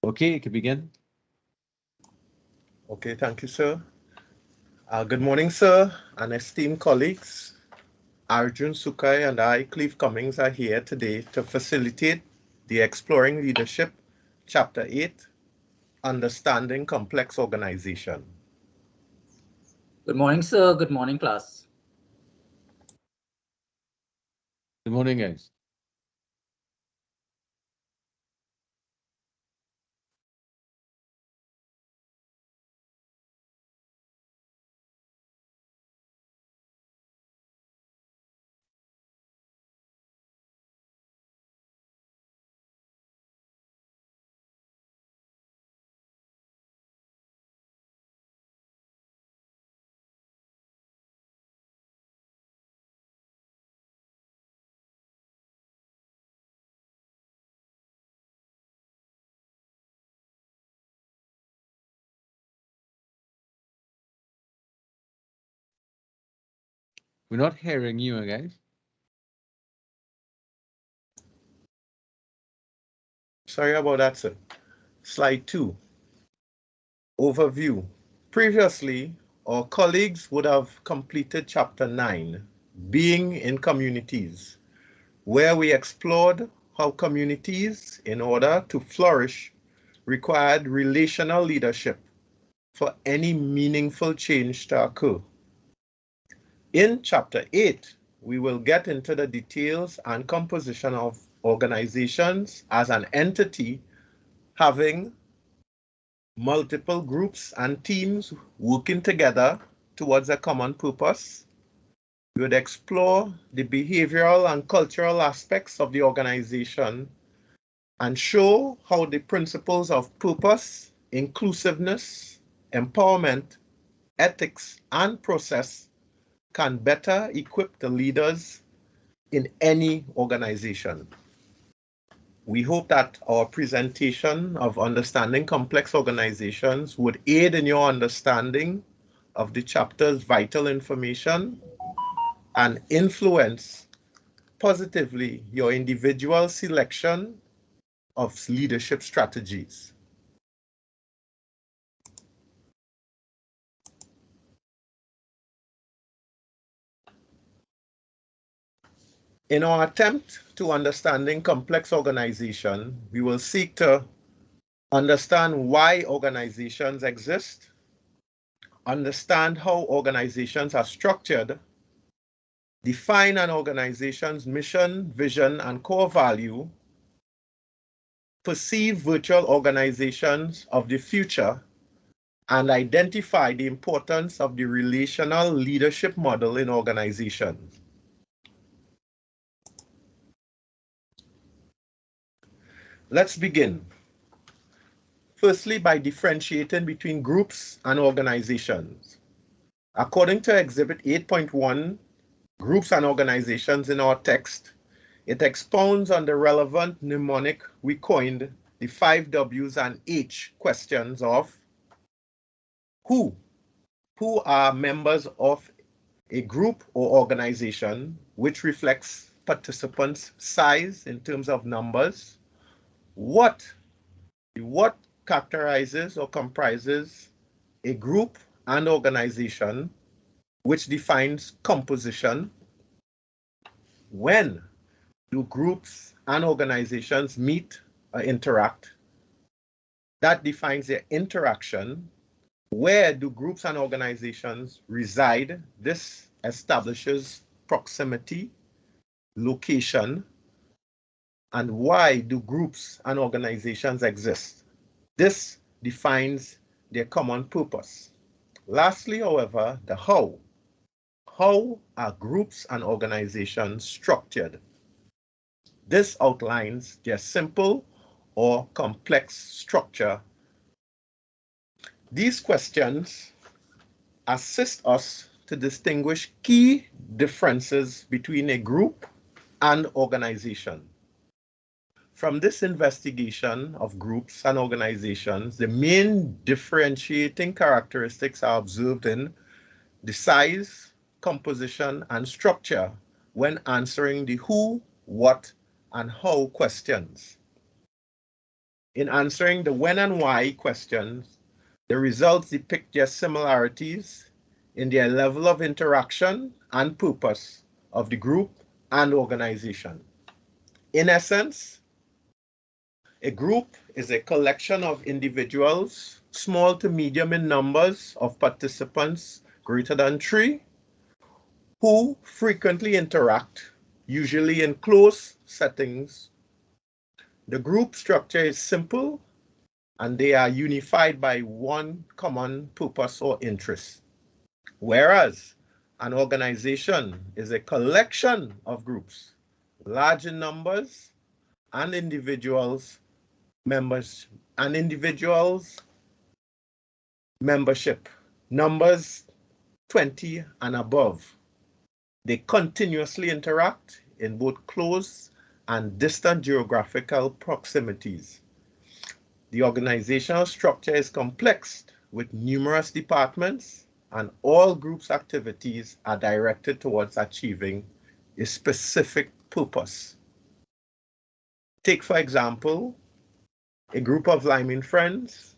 Okay, you can begin. Okay, thank you, sir. Good morning, sir, and esteemed colleagues. Arjun Sukai and I, Cleve Cummings, are here today to facilitate the Exploring Leadership, Chapter 8, Understanding Complex Organization. Good morning, sir. Good morning, class. Good morning, guys. We're not hearing you, guys. Sorry about that, sir. Slide 2, Overview. Previously, our colleagues would have completed Chapter 9, Being in Communities, where we explored how communities, in order to flourish, required relational leadership for any meaningful change to occur. In Chapter 8, we will get into the details and composition of organizations as an entity having multiple groups and teams working together towards a common purpose. We would explore the behavioral and cultural aspects of the organization and show how the principles of purpose, inclusiveness, empowerment, ethics, and process can better equip the leaders in any organization. We hope that our presentation of understanding complex organizations would aid in your understanding of the chapter's vital information and influence positively your individual selection of leadership strategies. In our attempt to understanding complex organization, we will seek to understand why organizations exist, understand how organizations are structured, define an organization's mission, vision, and core value, perceive virtual organizations of the future, and identify the importance of the relational leadership model in organizations. Let's begin. Firstly, by differentiating between groups and organizations. According to Exhibit 8.1, Groups and Organizations in our text, it expounds on the relevant mnemonic we coined the 5 W's and H questions of who are members of a group or organization, which reflects participants' size in terms of numbers, what characterizes or comprises a group and organization, which defines composition, when do groups and organizations meet or interact, that defines their interaction, where do groups and organizations reside, this establishes proximity, location, and why do groups and organizations exist? This defines their common purpose. Lastly, however, the how. How are groups and organizations structured? This outlines their simple or complex structure. These questions assist us to distinguish key differences between a group and organization. From this investigation of groups and organizations, the main differentiating characteristics are observed in the size, composition, and structure when answering the who, what, and how questions. In answering the when and why questions, the results depict their similarities in their level of interaction and purpose of the group and organization. In essence, a group is a collection of individuals, small to medium in numbers of participants greater than 3, who frequently interact, usually in close settings. The group structure is simple and they are unified by one common purpose or interest. Whereas an organization is a collection of groups, large in numbers, and individuals membership, numbers 20 and above. They continuously interact in both close and distant geographical proximities. The organizational structure is complex with numerous departments, and all groups' activities are directed towards achieving a specific purpose. Take, for example, a group of lineman friends,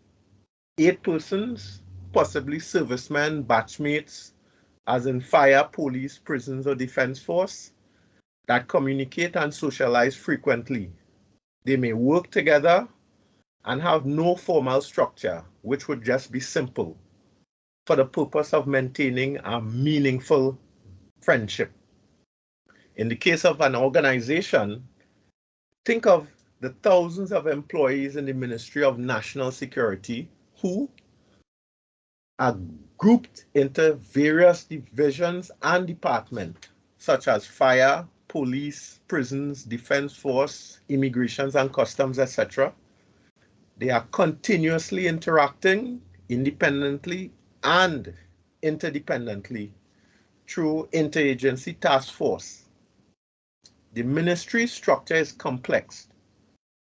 8 persons, possibly servicemen, batchmates, as in fire, police, prisons, or defense force, that communicate and socialize frequently. They may work together and have no formal structure, which would just be simple, for the purpose of maintaining a meaningful friendship. In the case of an organization, think of the thousands of employees in the Ministry of National Security who are grouped into various divisions and departments, such as fire, police, prisons, defense force, immigrations and customs, etc. They are continuously interacting independently and interdependently through interagency task force. The ministry structure is complex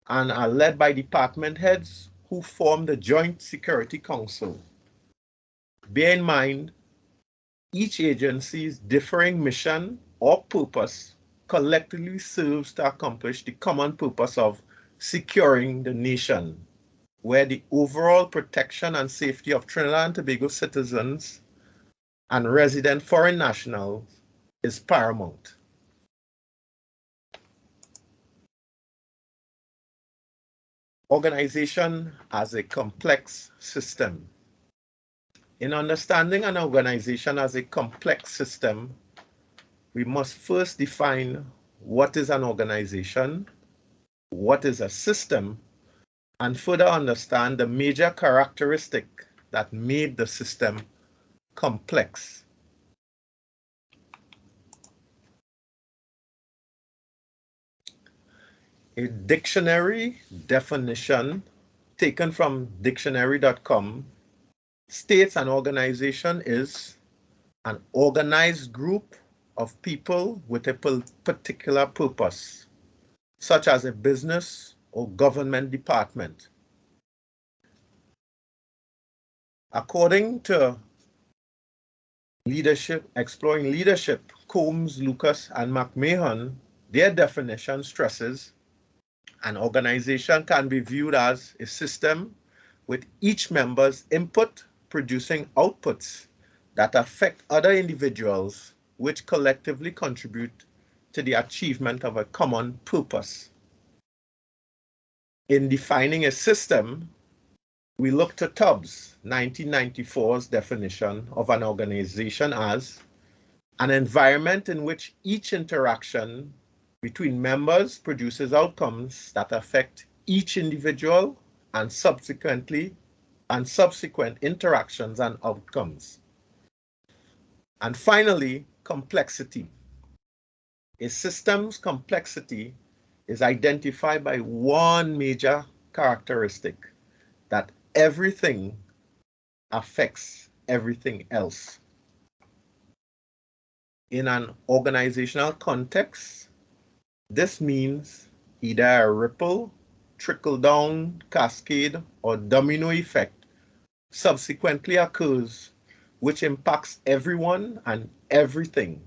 and are led by department heads who form the Joint Security Council. Bear in mind, each agency's differing mission or purpose collectively serves to accomplish the common purpose of securing the nation, where the overall protection and safety of Trinidad and Tobago citizens and resident foreign nationals is paramount. Organization as a complex system. In understanding an organization as a complex system, we must first define what is an organization, what is a system, and further understand the major characteristic that made the system complex. A dictionary definition taken from dictionary.com states an organization is an organized group of people with a particular purpose, such as a business or government department. According to Exploring Leadership, Combs, Lucas, and McMahon, their definition stresses an organization can be viewed as a system with each member's input producing outputs that affect other individuals, which collectively contribute to the achievement of a common purpose. In defining a system, we look to Tubbs' 1994's definition of an organization as an environment in which each interaction between members produces outcomes that affect each individual and subsequent interactions and outcomes. And finally, complexity. A system's complexity is identified by one major characteristic, that everything affects everything else. In an organizational context, this means either a ripple, trickle-down, cascade, or domino effect subsequently occurs, which impacts everyone and everything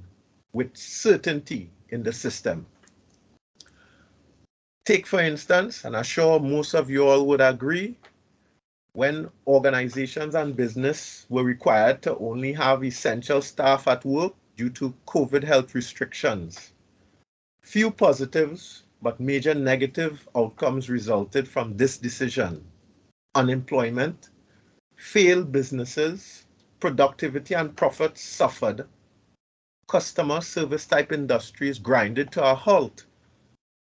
with certainty in the system. Take, for instance, and I'm sure most of you all would agree, when organizations and business were required to only have essential staff at work due to COVID health restrictions. Few positives, but major negative outcomes resulted from this decision. Unemployment, failed businesses, productivity and profits suffered. Customer service type industries grinded to a halt,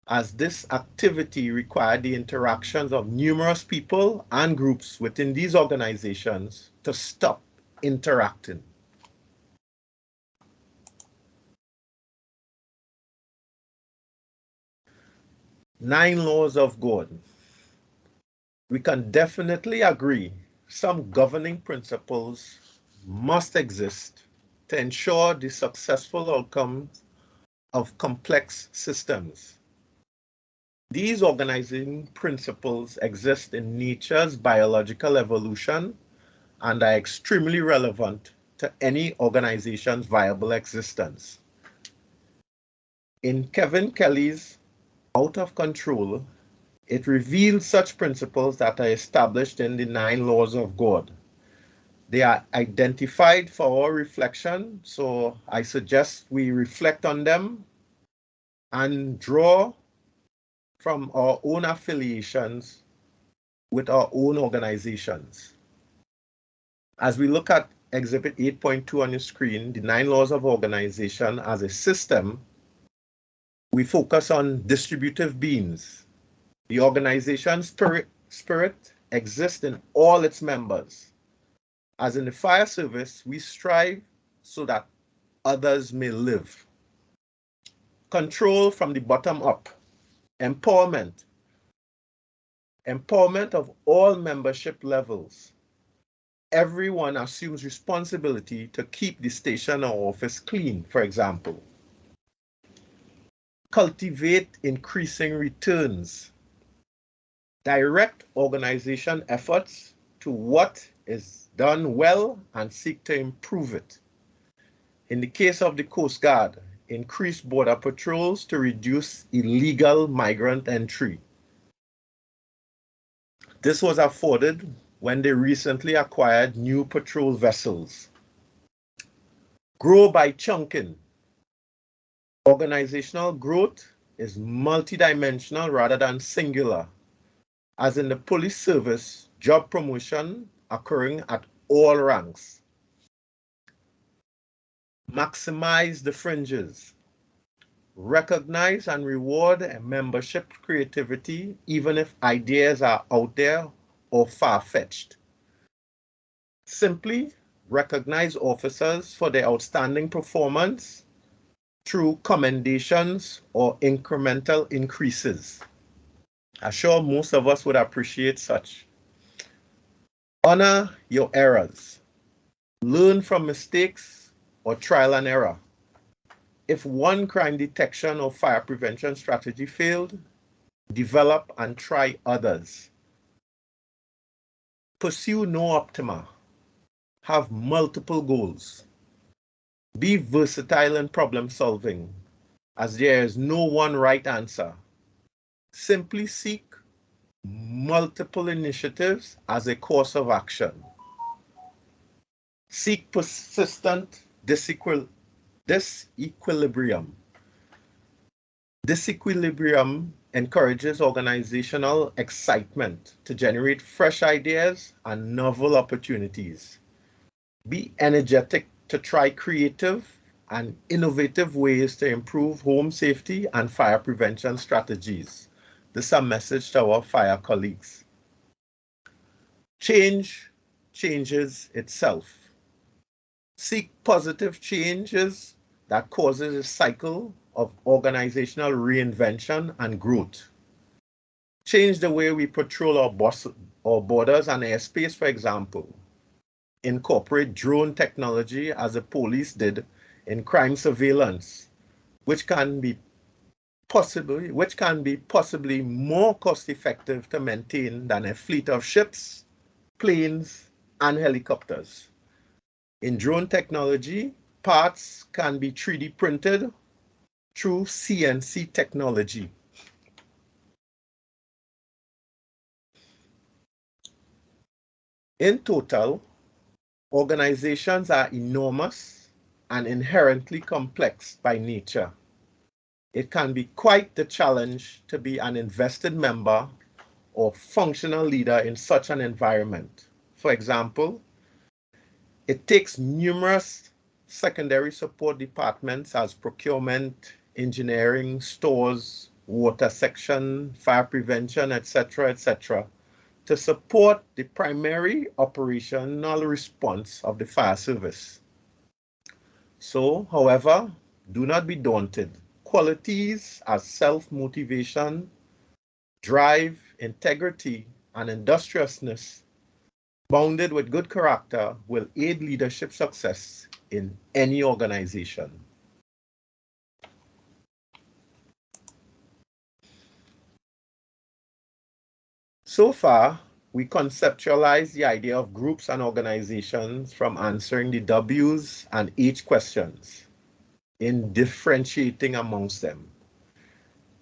as this activity required the interactions of numerous people and groups within these organizations to stop interacting. Nine laws of God. We can definitely agree some governing principles must exist to ensure the successful outcomes of complex systems. These organizing principles exist in nature's biological evolution and are extremely relevant to any organization's viable existence. In Kevin Kelly's Out of Control, it reveals such principles that are established in the 9 laws of God. They are identified for our reflection, so I suggest we reflect on them and draw from our own affiliations with our own organizations. As we look at Exhibit 8.2 on your screen, the 9 laws of organization as a system, we focus on distributive beings. The organization's spirit exists in all its members. As in the fire service, we strive so that others may live. Control from the bottom up. Empowerment. Empowerment of all membership levels. Everyone assumes responsibility to keep the station or office clean, for example. Cultivate increasing returns. Direct organization efforts to what is done well and seek to improve it. In the case of the Coast Guard, increase border patrols to reduce illegal migrant entry. This was afforded when they recently acquired new patrol vessels. Grow by chunking. Organizational growth is multidimensional rather than singular. As in the police service, job promotion occurring at all ranks. Maximize the fringes. Recognize and reward a membership creativity, even if ideas are out there or far-fetched. Simply recognize officers for their outstanding performance through commendations or incremental increases. I'm sure most of us would appreciate such. Honor your errors. Learn from mistakes or trial and error. If one crime detection or fire prevention strategy failed, develop and try others. Pursue no optima. Have multiple goals. Be versatile in problem solving, as there is no one right answer. Simply seek multiple initiatives as a course of action. Seek persistent disequilibrium. Disequilibrium encourages organizational excitement to generate fresh ideas and novel opportunities. Be energetic to try creative and innovative ways to improve home safety and fire prevention strategies. This is a message to our fire colleagues. Change changes itself. Seek positive changes that causes a cycle of organizational reinvention and growth. Change the way we patrol our borders and airspace, for example. Incorporate drone technology as the police did in crime surveillance, which can be possibly more cost-effective to maintain than a fleet of ships, planes, and helicopters. In drone technology, parts can be 3D printed through CNC technology. In total, organizations are enormous and inherently complex by nature. It can be quite the challenge to be an invested member or functional leader in such an environment. For example, it takes numerous secondary support departments as procurement, engineering, stores, water section, fire prevention, etc., to support the primary operational response of the fire service. So, however, do not be daunted. Qualities as self-motivation, drive, integrity, and industriousness, bounded with good character, will aid leadership success in any organization. So far, we conceptualized the idea of groups and organizations from answering the W's and H questions in differentiating amongst them.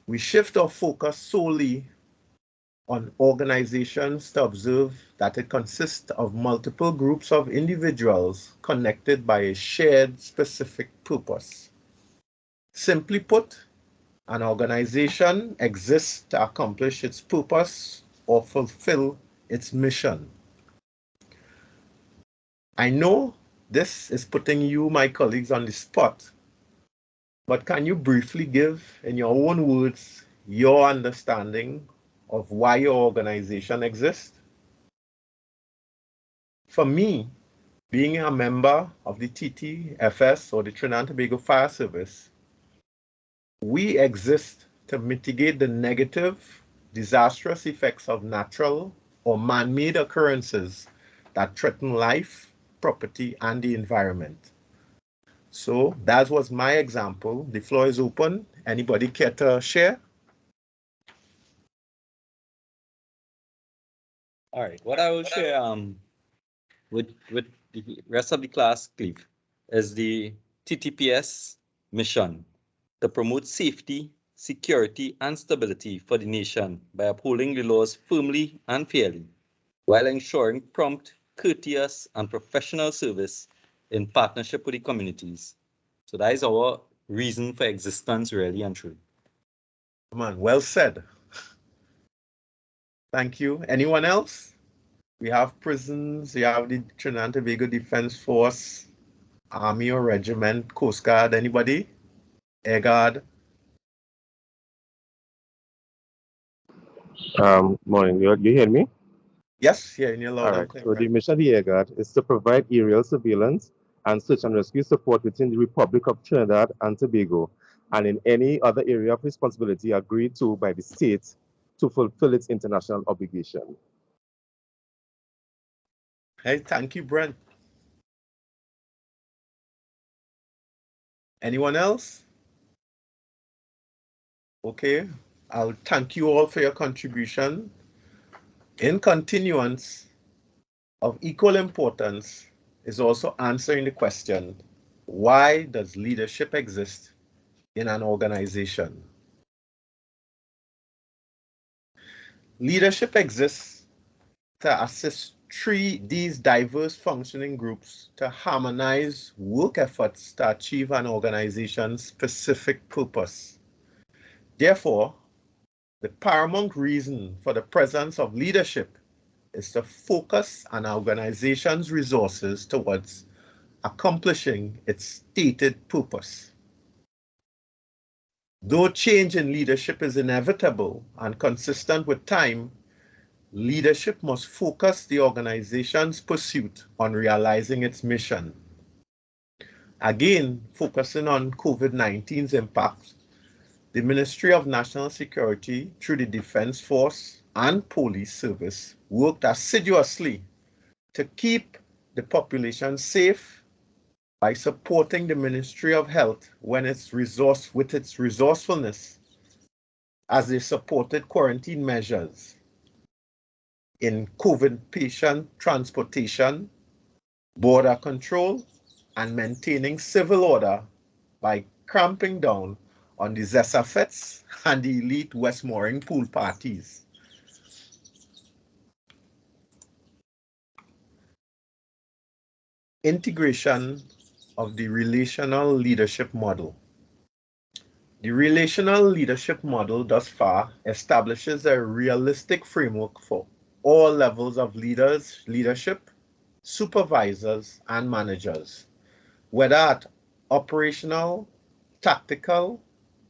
We shift our focus solely on organizations to observe that it consists of multiple groups of individuals connected by a shared specific purpose. Simply put, an organization exists to accomplish its purpose or fulfill its mission. I know this is putting you, my colleagues, on the spot, but can you briefly give, in your own words, your understanding of why your organization exists? For me, being a member of the TTFS, or the Trinidad and Tobago Fire Service, we exist to mitigate the negative, disastrous effects of natural or man-made occurrences that threaten life, property, and the environment. So that was my example. The floor is open. Anybody care to share? All right, what I will share with the rest of the class, Cleve, is the TTPS mission to promote safety, security, and stability for the nation by upholding the laws firmly and fairly, while ensuring prompt, courteous, and professional service in partnership with the communities. So that is our reason for existence, really and truly. Man, well said. Thank you. Anyone else? We have prisons, we have the Trinidad and Tobago Defense Force, Army or Regiment, Coast Guard, anybody? Air Guard? Morning. You hear me? Yes, yeah, in your loud All and right. clear. So the mission of the Air Guard is to provide aerial surveillance and search and rescue support within the Republic of Trinidad and Tobago and in any other area of responsibility agreed to by the state to fulfill its international obligation. Hey, thank you, Brent. Anyone else? Okay, I'll thank you all for your contribution. In continuance of equal importance is also answering the question, why does leadership exist in an organization? Leadership exists to assist these diverse functioning groups to harmonize work efforts to achieve an organization's specific purpose. Therefore, the paramount reason for the presence of leadership is to focus an organization's resources towards accomplishing its stated purpose. Though change in leadership is inevitable and consistent with time, leadership must focus the organization's pursuit on realizing its mission. Again, focusing on COVID-19's impact, the Ministry of National Security, through the Defense Force and Police Service, worked assiduously to keep the population safe by supporting the Ministry of Health with its resourcefulness as they supported quarantine measures in COVID patient transportation, border control, and maintaining civil order by clamping down on the Zessafets and the elite Westmoreland pool parties. Integration of the relational leadership model. The relational leadership model thus far establishes a realistic framework for all levels of leadership, supervisors, and managers, whether at operational, tactical,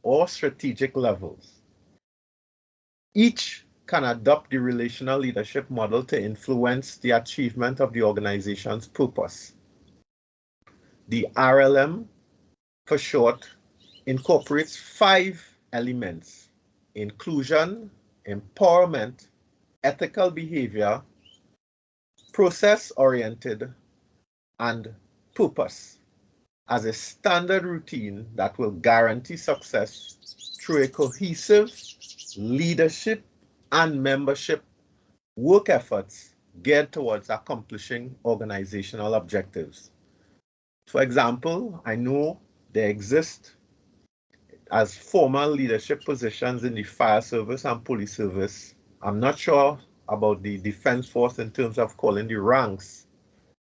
or strategic levels. Each can adopt the relational leadership model to influence the achievement of the organization's purpose. The RLM, for short, incorporates 5 elements: inclusion, empowerment, ethical behavior, process-oriented, and purpose as a standard routine that will guarantee success through a cohesive leadership and membership work efforts geared towards accomplishing organizational objectives. For example, I know there exist as formal leadership positions in the fire service and police service. I'm not sure about the defense force in terms of calling the ranks,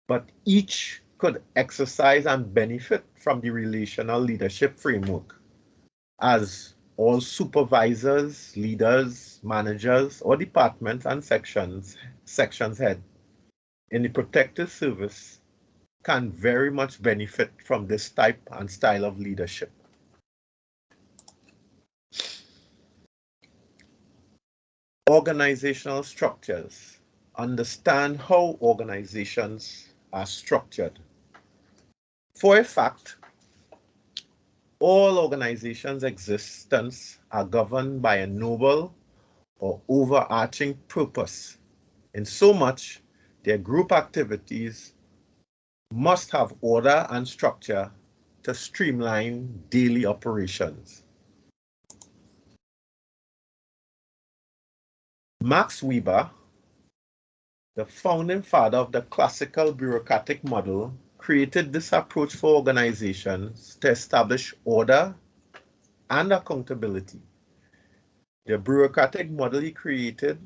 but each could exercise and benefit from the relational leadership framework, as all supervisors, leaders, managers, or departments and sections head in the protective service can very much benefit from this type and style of leadership. Organizational structures. Understand how organizations are structured. For a fact, all organizations' existence are governed by a noble or overarching purpose. In so much, their group activities must have order and structure to streamline daily operations. Max Weber, the founding father of the classical bureaucratic model, created this approach for organizations to establish order and accountability. The bureaucratic model he created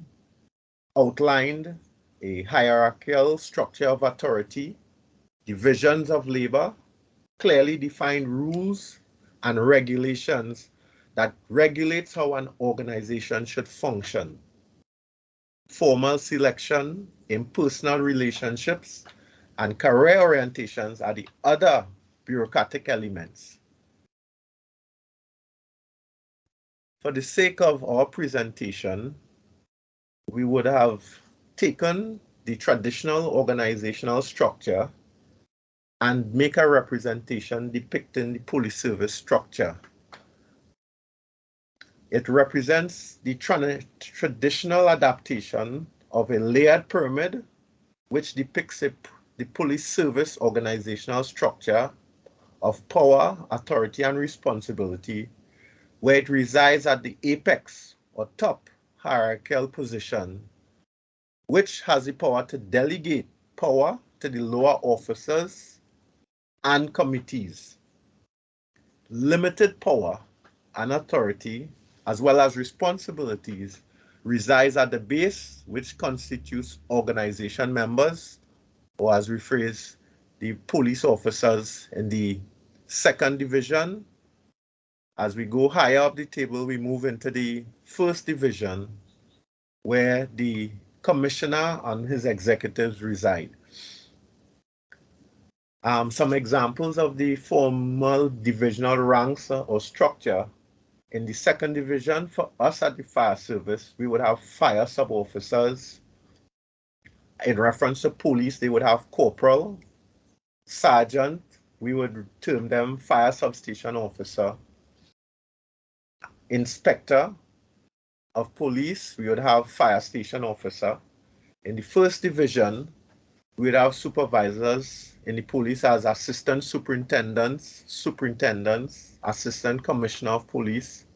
outlined a hierarchical structure of authority, divisions of labor, clearly defined rules and regulations that regulates how an organization should function. Formal selection, impersonal relationships, and career orientations are the other bureaucratic elements. For the sake of our presentation, we would have taken the traditional organizational structure and make a representation depicting the police service structure. It represents the traditional adaptation of a layered pyramid, which depicts the police service organizational structure of power, authority, and responsibility, where it resides at the apex or top hierarchical position, which has the power to delegate power to the lower officers and committees. Limited power and authority, as well as responsibilities, resides at the base, which constitutes organization members, or as we phrase, the police officers in the 2nd division. As we go higher up the table, we move into the 1st division, where the commissioner and his executives reside. Some examples of the formal divisional ranks or structure. In the 2nd division, for us at the fire service, we would have fire sub-officers. In reference to police, they would have corporal, sergeant, we would term them fire substation officer. Inspector of police, we would have fire station officer. In the 1st division, we would have supervisors in the police as assistant superintendents, assistant commissioner of police,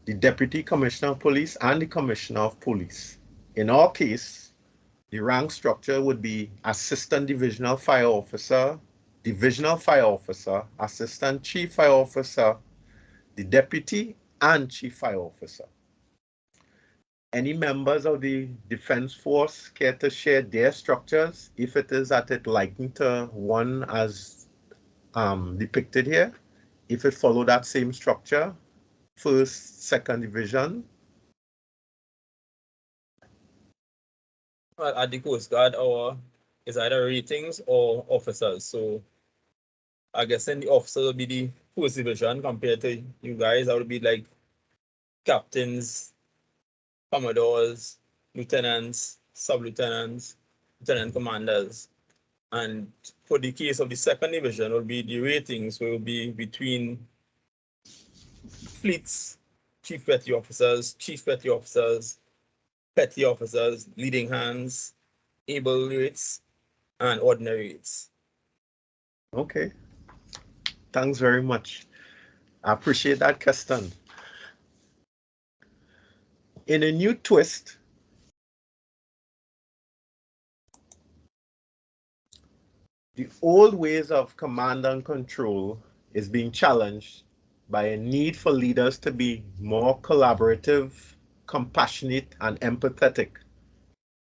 the deputy commissioner of police, and the commissioner of police. In our case, the rank structure would be assistant divisional fire officer, assistant chief fire officer, the deputy and chief fire officer. Any members of the Defense Force care to share their structures, if it is that it likened to one as depicted here? If it follow that same structure, first, second division? Well, at the Coast Guard, is either ratings or officers. So I guess then the officers will be the first division compared to you guys. That would be like captains, commodores, lieutenants, sub-lieutenants, lieutenant commanders. And for the case of the second division, will be the ratings will be between fleets, chief petty officers, leading hands, able rates, and ordinary rates. Okay. Thanks very much. I appreciate that, Keston. In a new twist, the old ways of command and control is being challenged by a need for leaders to be more collaborative, compassionate, and empathetic.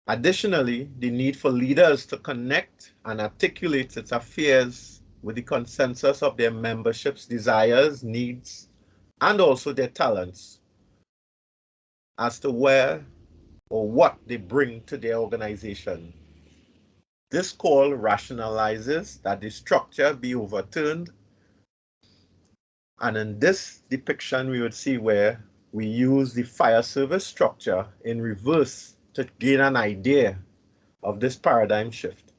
Additionally, the need for leaders to connect and articulate its affairs with the consensus of their membership's desires, needs, and also their talents as to where or what they bring to their organization. This call rationalizes that the structure be overturned, and in this depiction we would see where we use the fire service structure in reverse to gain an idea of this paradigm shift.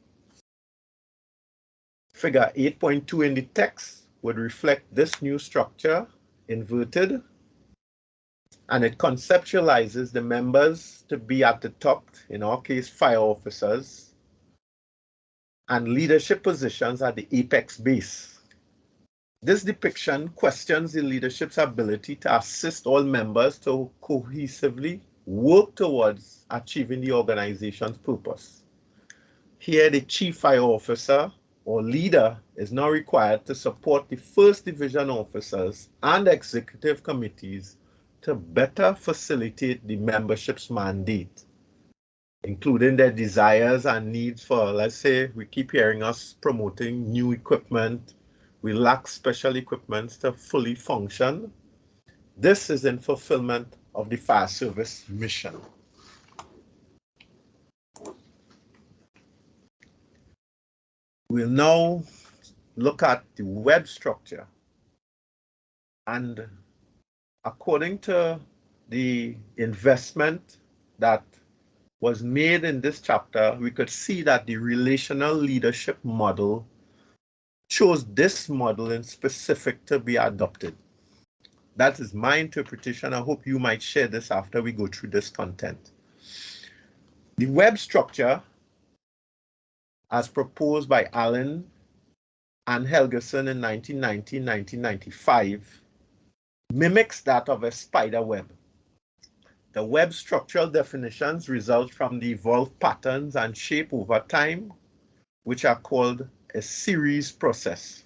Figure 8.2 in the text would reflect this new structure inverted, and it conceptualizes the members to be at the top, in our case fire officers, and leadership positions at the apex base. This depiction questions the leadership's ability to assist all members to cohesively work towards achieving the organization's purpose. Here, the chief fire officer or leader is now required to support the first division officers and executive committees to better facilitate the membership's mandate, including their desires and needs for, let's say, we keep hearing us promoting new equipment. We lack special equipment to fully function. This is in fulfillment of the fire service mission. We'll now look at the web structure. And according to the investment that was made in this chapter, we could see that the relational leadership model chose this model in specific to be adopted. That is my interpretation. I hope you might share this after we go through this content. The web structure, as proposed by Allen and Helgeson in 1990-1995, mimics that of a spider web. The web structural definitions result from the evolved patterns and shape over time, which are called a series process.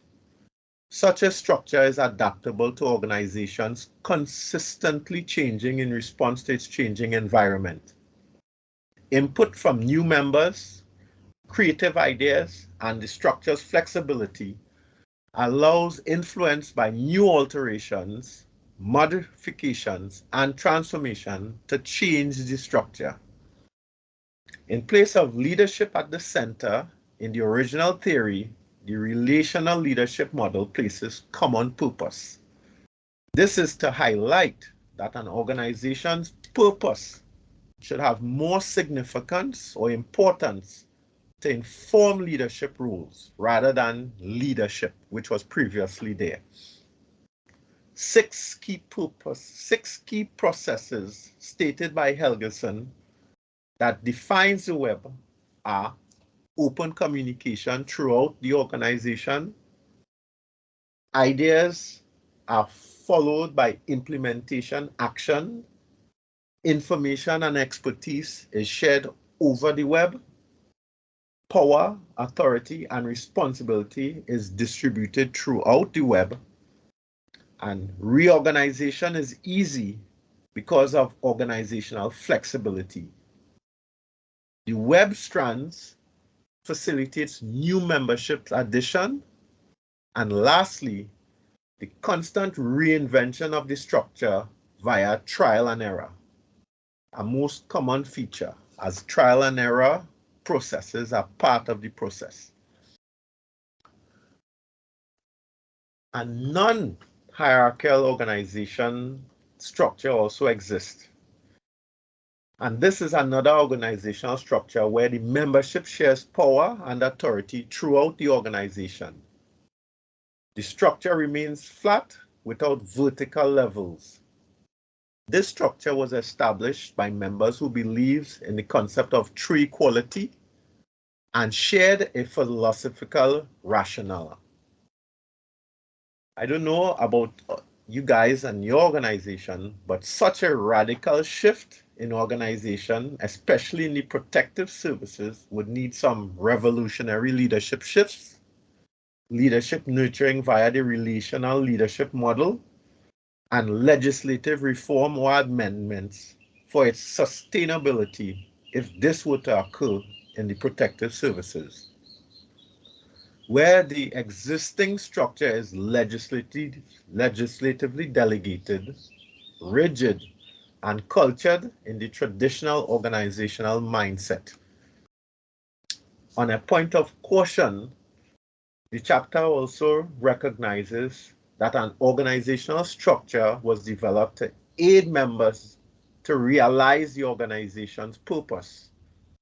Such a structure is adaptable to organizations consistently changing in response to its changing environment. Input from new members, creative ideas, and the structure's flexibility allows influence by new alterations, modifications, and transformation to change the structure. In place of leadership at the center, in the original theory, the relational leadership model places common purpose. This is to highlight that an organization's purpose should have more significance or importance to inform leadership roles rather than leadership, which was previously there. Six key processes stated by Helgeson that defines the web are open communication throughout the organization. Ideas are followed by implementation action. Information and expertise is shared over the web. Power, authority, and responsibility is distributed throughout the web. And reorganization is easy because of organizational flexibility. The web strands facilitates new membership addition, and lastly, the constant reinvention of the structure via trial and error, a most common feature, as trial and error processes are part of the process. A non-hierarchical organization structure also exists. And this is another organizational structure where the membership shares power and authority throughout the organization. The structure remains flat without vertical levels. This structure was established by members who believed in the concept of true equality and shared a philosophical rationale. I don't know about you guys and your organization, but such a radical shift in organization, especially in the protective services, would need some revolutionary leadership shifts, leadership nurturing via the relational leadership model, and legislative reform or amendments for its sustainability if this were to occur in the protective services. Where the existing structure is legislatively delegated, rigid, and cultured in the traditional organizational mindset. On a point of caution, the chapter also recognizes that an organizational structure was developed to aid members to realize the organization's purpose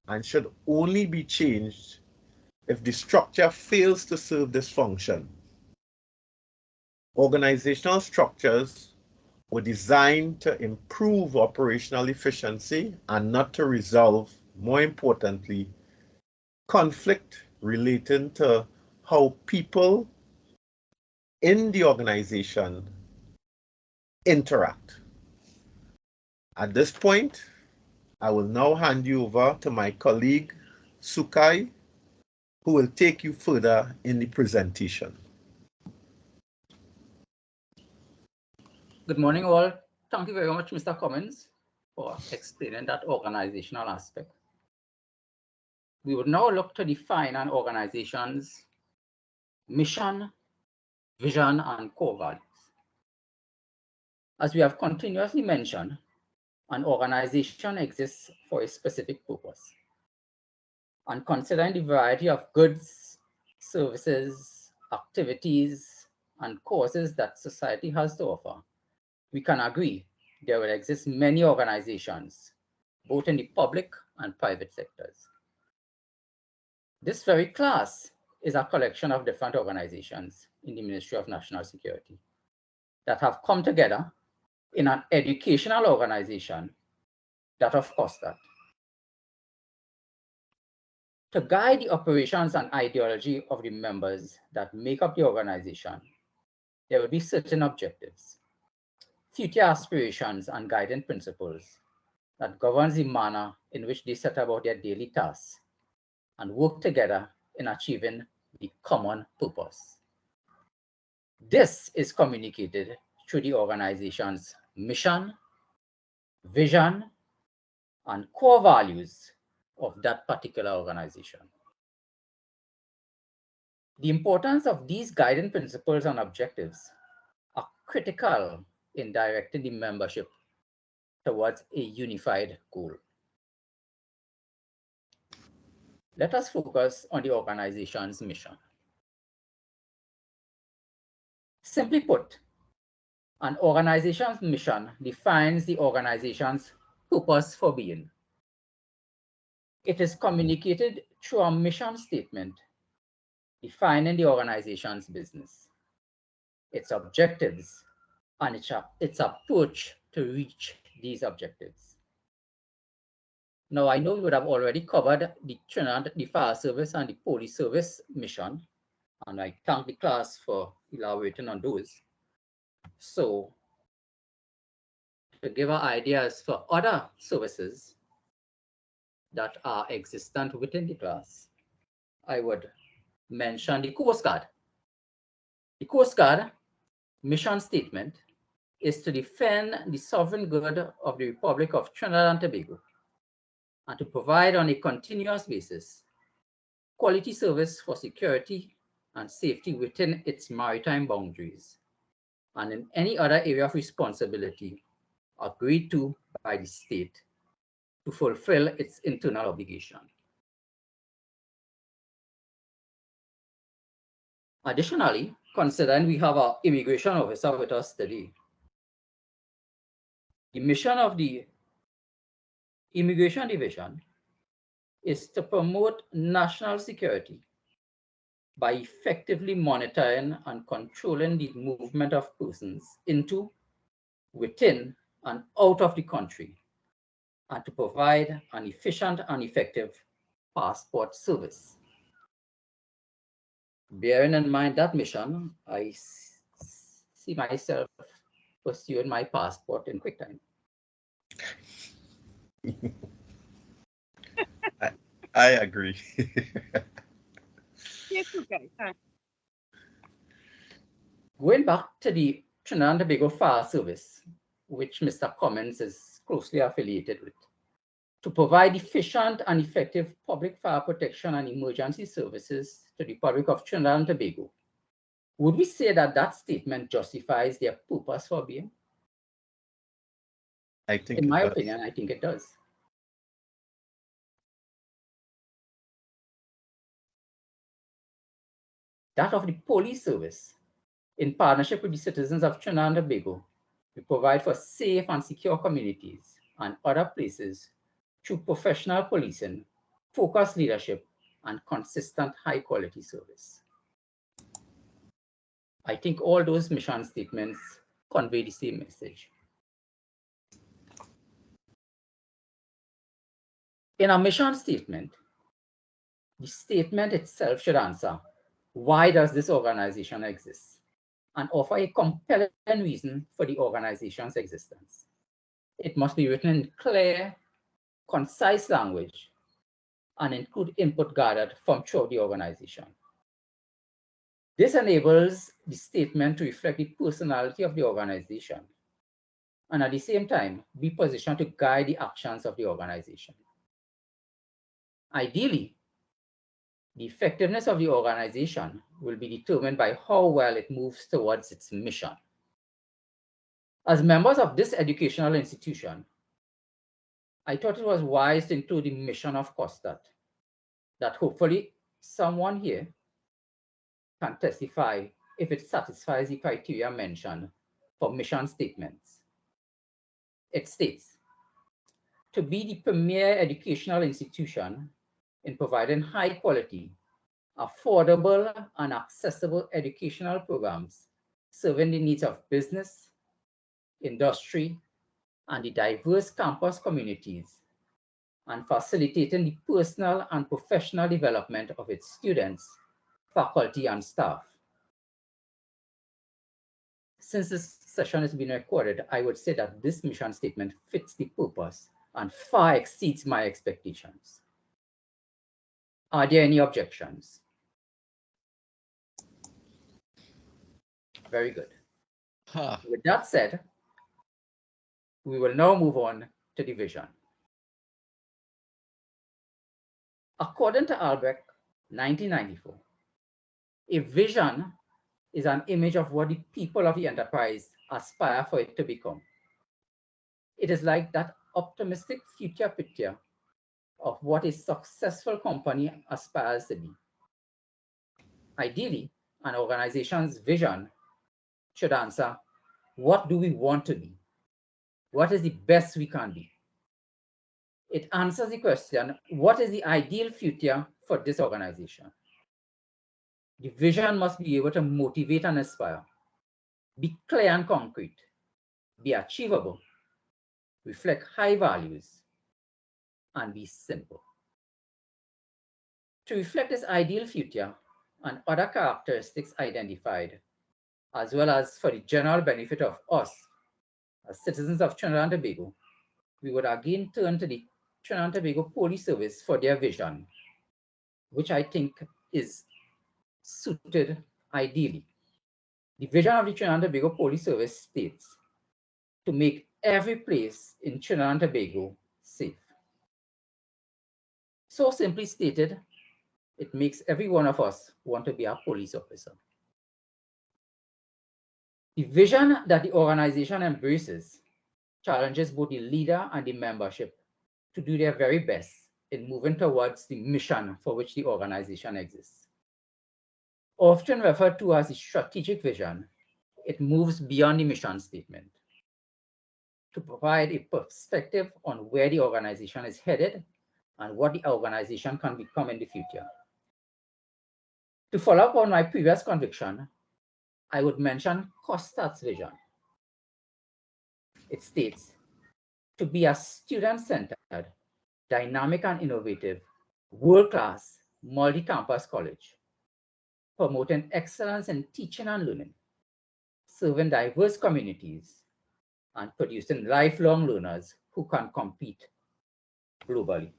and should only be changed if the structure fails to serve this function. Organizational structures were designed to improve operational efficiency and not to resolve, more importantly, conflict relating to how people in the organization interact. At this point, I will now hand you over to my colleague, Sukai, who will take you further in the presentation. Good morning, all. Thank you very much, Mr. Cummins, for explaining that organizational aspect. We would now look to define an organization's mission, vision, and core values. As we have continuously mentioned, an organization exists for a specific purpose. And considering the variety of goods, services, activities, and causes that society has to offer, we can agree there will exist many organizations, both in the public and private sectors. This very class is a collection of different organizations in the Ministry of National Security that have come together in an educational organization that of COSTAT to guide the operations and ideology of the members that make up the organization. There will be certain objectives, future aspirations, and guiding principles that governs the manner in which they set about their daily tasks and work together in achieving the common purpose. This is communicated through the organization's mission, vision, and core values of that particular organization. The importance of these guiding principles and objectives are critical in directing the membership towards a unified goal. Let us focus on the organization's mission. Simply put, an organization's mission defines the organization's purpose for being. It is communicated through a mission statement defining the organization's business, its objectives, and its approach to reach these objectives. Now, I know you would have already covered the Trinidad, the Fire Service, and the Police Service mission, and I thank the class for elaborating on those. So, to give our ideas for other services that are existent within the class, I would mention the Coast Guard. The Coast Guard mission statement is to defend the sovereign good of the Republic of Trinidad and Tobago and to provide on a continuous basis quality service for security and safety within its maritime boundaries and in any other area of responsibility agreed to by the state to fulfill its internal obligation. Additionally, considering we have our immigration officer with us today, the mission of the Immigration Division is to promote national security by effectively monitoring and controlling the movement of persons into, within, and out of the country, and to provide an efficient and effective passport service. Bearing in mind that mission, I see myself pursuing my passport in quick time. I agree. Yes, okay. Going back to the Trinidad and Tobago Fire Service, which Mr. Cummins is closely affiliated with, to provide efficient and effective public fire protection and emergency services to the Republic of Trinidad and Tobago, would we say that that statement justifies their purpose for being? I think In it my does. opinion, I think it does. That of the police service, in partnership with the citizens of Trinidad and Tobago, we provide for safe and secure communities and other places through professional policing, focused leadership, and consistent high-quality service. I think all those mission statements convey the same message. In a mission statement, the statement itself should answer, why does this organization exist? And offer a compelling reason for the organization's existence. It must be written in clear, concise language and include input gathered from throughout the organization. This enables the statement to reflect the personality of the organization and at the same time be positioned to guide the actions of the organization. Ideally, the effectiveness of the organization will be determined by how well it moves towards its mission. As members of this educational institution, I thought it was wise to include the mission of COSTAT, that hopefully someone here can testify if it satisfies the criteria mentioned for mission statements. It states, to be the premier educational institution in providing high quality, affordable, and accessible educational programs serving the needs of business, industry, and the diverse campus communities, and facilitating the personal and professional development of its students, faculty, and staff. Since this session is being recorded, I would say that this mission statement fits the purpose and far exceeds my expectations. Are there any objections? Very good. Huh. With that said, we will now move on to the vision. According to Albrecht, 1994, a vision is an image of what the people of the enterprise aspire for it to become. It is like that optimistic future picture of what a successful company aspires to be. Ideally, an organization's vision should answer, what do we want to be? What is the best we can be? It answers the question, what is the ideal future for this organization? The vision must be able to motivate and inspire, be clear and concrete, be achievable, reflect high values, and be simple. To reflect this ideal future and other characteristics identified, as well as for the general benefit of us as citizens of Trinidad and Tobago, we would again turn to the Trinidad and Tobago Police Service for their vision, which I think is suited ideally. The vision of the Trinidad and Tobago Police Service states, to make every place in Trinidad and Tobago safe. So simply stated, it makes every one of us want to be a police officer. The vision that the organization embraces challenges both the leader and the membership to do their very best in moving towards the mission for which the organization exists. Often referred to as the strategic vision, it moves beyond the mission statement to provide a perspective on where the organization is headed and what the organization can become in the future. To follow up on my previous conviction, I would mention Costa's vision. It states, to be a student-centered, dynamic and innovative, world-class, multi-campus college, promoting excellence in teaching and learning, serving diverse communities, and producing lifelong learners who can compete globally.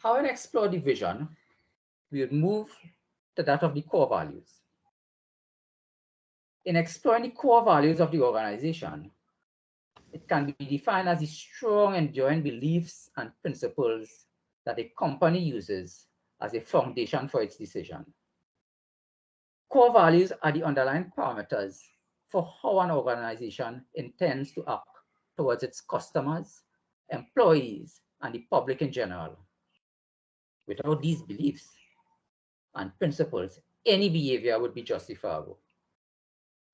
Having explored the vision, we would move to that of the core values. In exploring the core values of the organization, it can be defined as the strong, enduring beliefs and principles that a company uses as a foundation for its decision. Core values are the underlying parameters for how an organization intends to act towards its customers, employees, and the public in general. Without these beliefs and principles, any behavior would be justifiable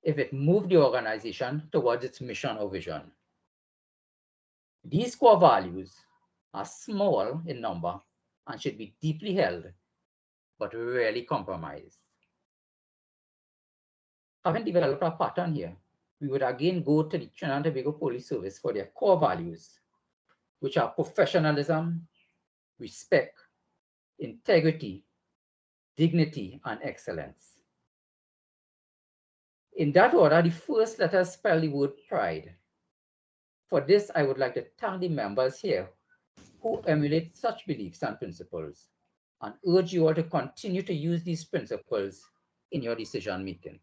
if it moved the organization towards its mission or vision. These core values are small in number and should be deeply held, but rarely compromised. Having developed a pattern here, we would again go to the Trinidad and Tobago Police Service for their core values, which are professionalism, respect, integrity, dignity, and excellence. In that order, the first letters spell the word pride. For this, I would like to thank the members here who emulate such beliefs and principles, and urge you all to continue to use these principles in your decision making.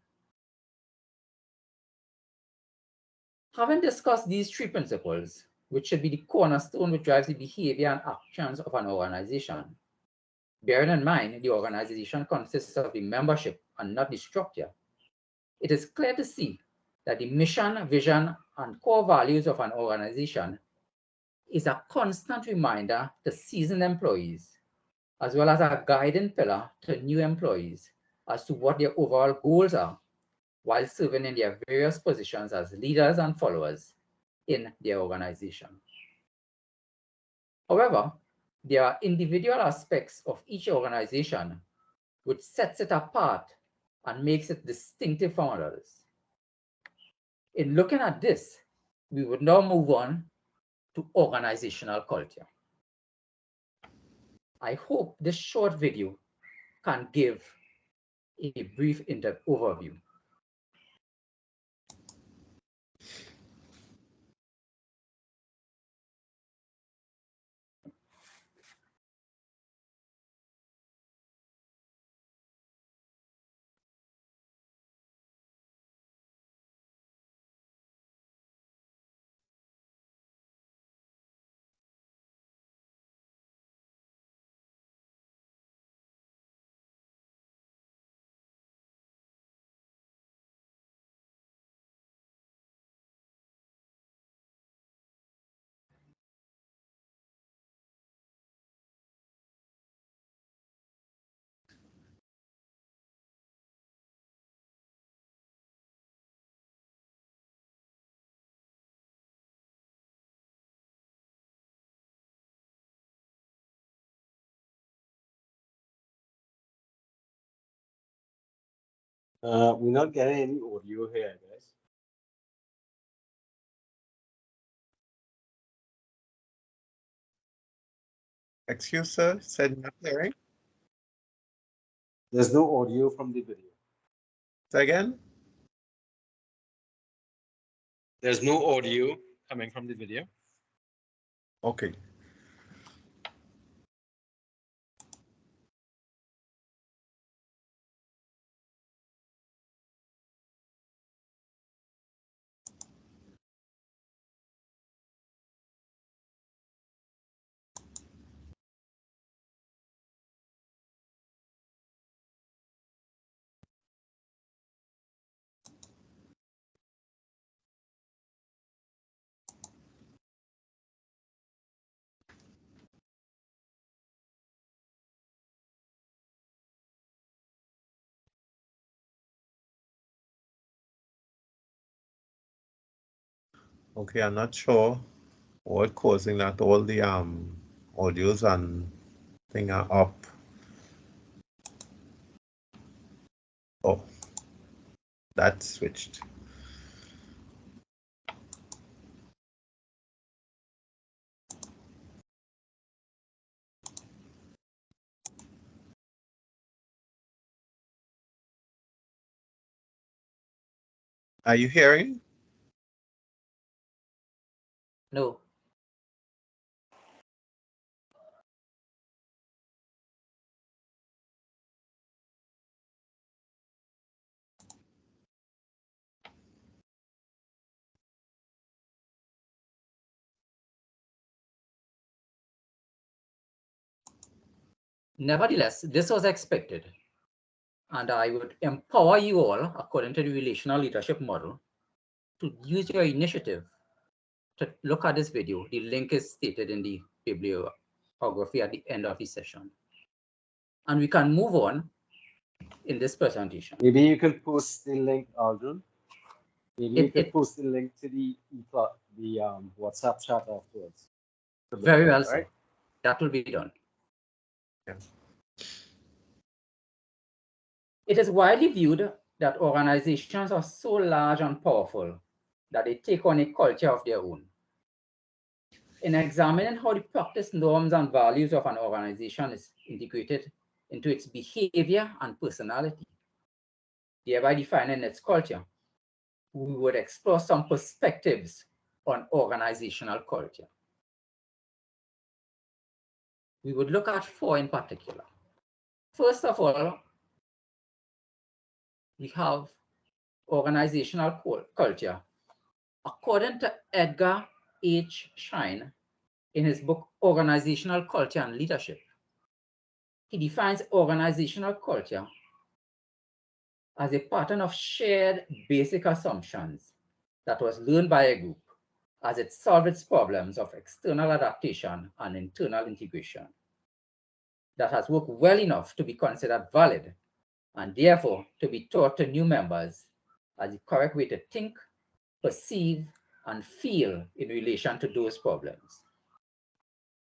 Having discussed these three principles, which should be the cornerstone which drives the behavior and actions of an organization, bearing in mind the organization consists of the membership and not the structure, it is clear to see that the mission, vision, and core values of an organization is a constant reminder to seasoned employees, as well as a guiding pillar to new employees as to what their overall goals are while serving in their various positions as leaders and followers in their organization. However, there are individual aspects of each organization which sets it apart and makes it distinctive from others. In looking at this, we would now move on to organizational culture. I hope this short video can give a brief overview. We're not getting any audio here, guys. Excuse, sir, said not hearing. There's no audio from the video. Say again? There's no audio coming from the video. Okay. Okay, I'm not sure what causing that. All the audios and thing are up. Oh, that switched. Are you hearing? No. Nevertheless, this was expected, and I would empower you all, according to the relational leadership model, to use your initiative to look at this video. The link is stated in the bibliography at the end of the session. And we can move on in this presentation. Maybe you can post the link, Aldrin. Maybe you could post the link to the WhatsApp chat afterwards. Very well, sir. That will be done. Yeah. It is widely viewed that organizations are so large and powerful that they take on a culture of their own. In examining how the practice, norms, and values of an organization is integrated into its behavior and personality, thereby defining its culture, we would explore some perspectives on organizational culture. We would look at 4 in particular. First of all, we have organizational culture. According to Edgar H. Schein, in his book, Organizational Culture and Leadership, he defines organizational culture as a pattern of shared basic assumptions that was learned by a group as it solved its problems of external adaptation and internal integration, that has worked well enough to be considered valid and therefore to be taught to new members as the correct way to think, perceive, and feel in relation to those problems.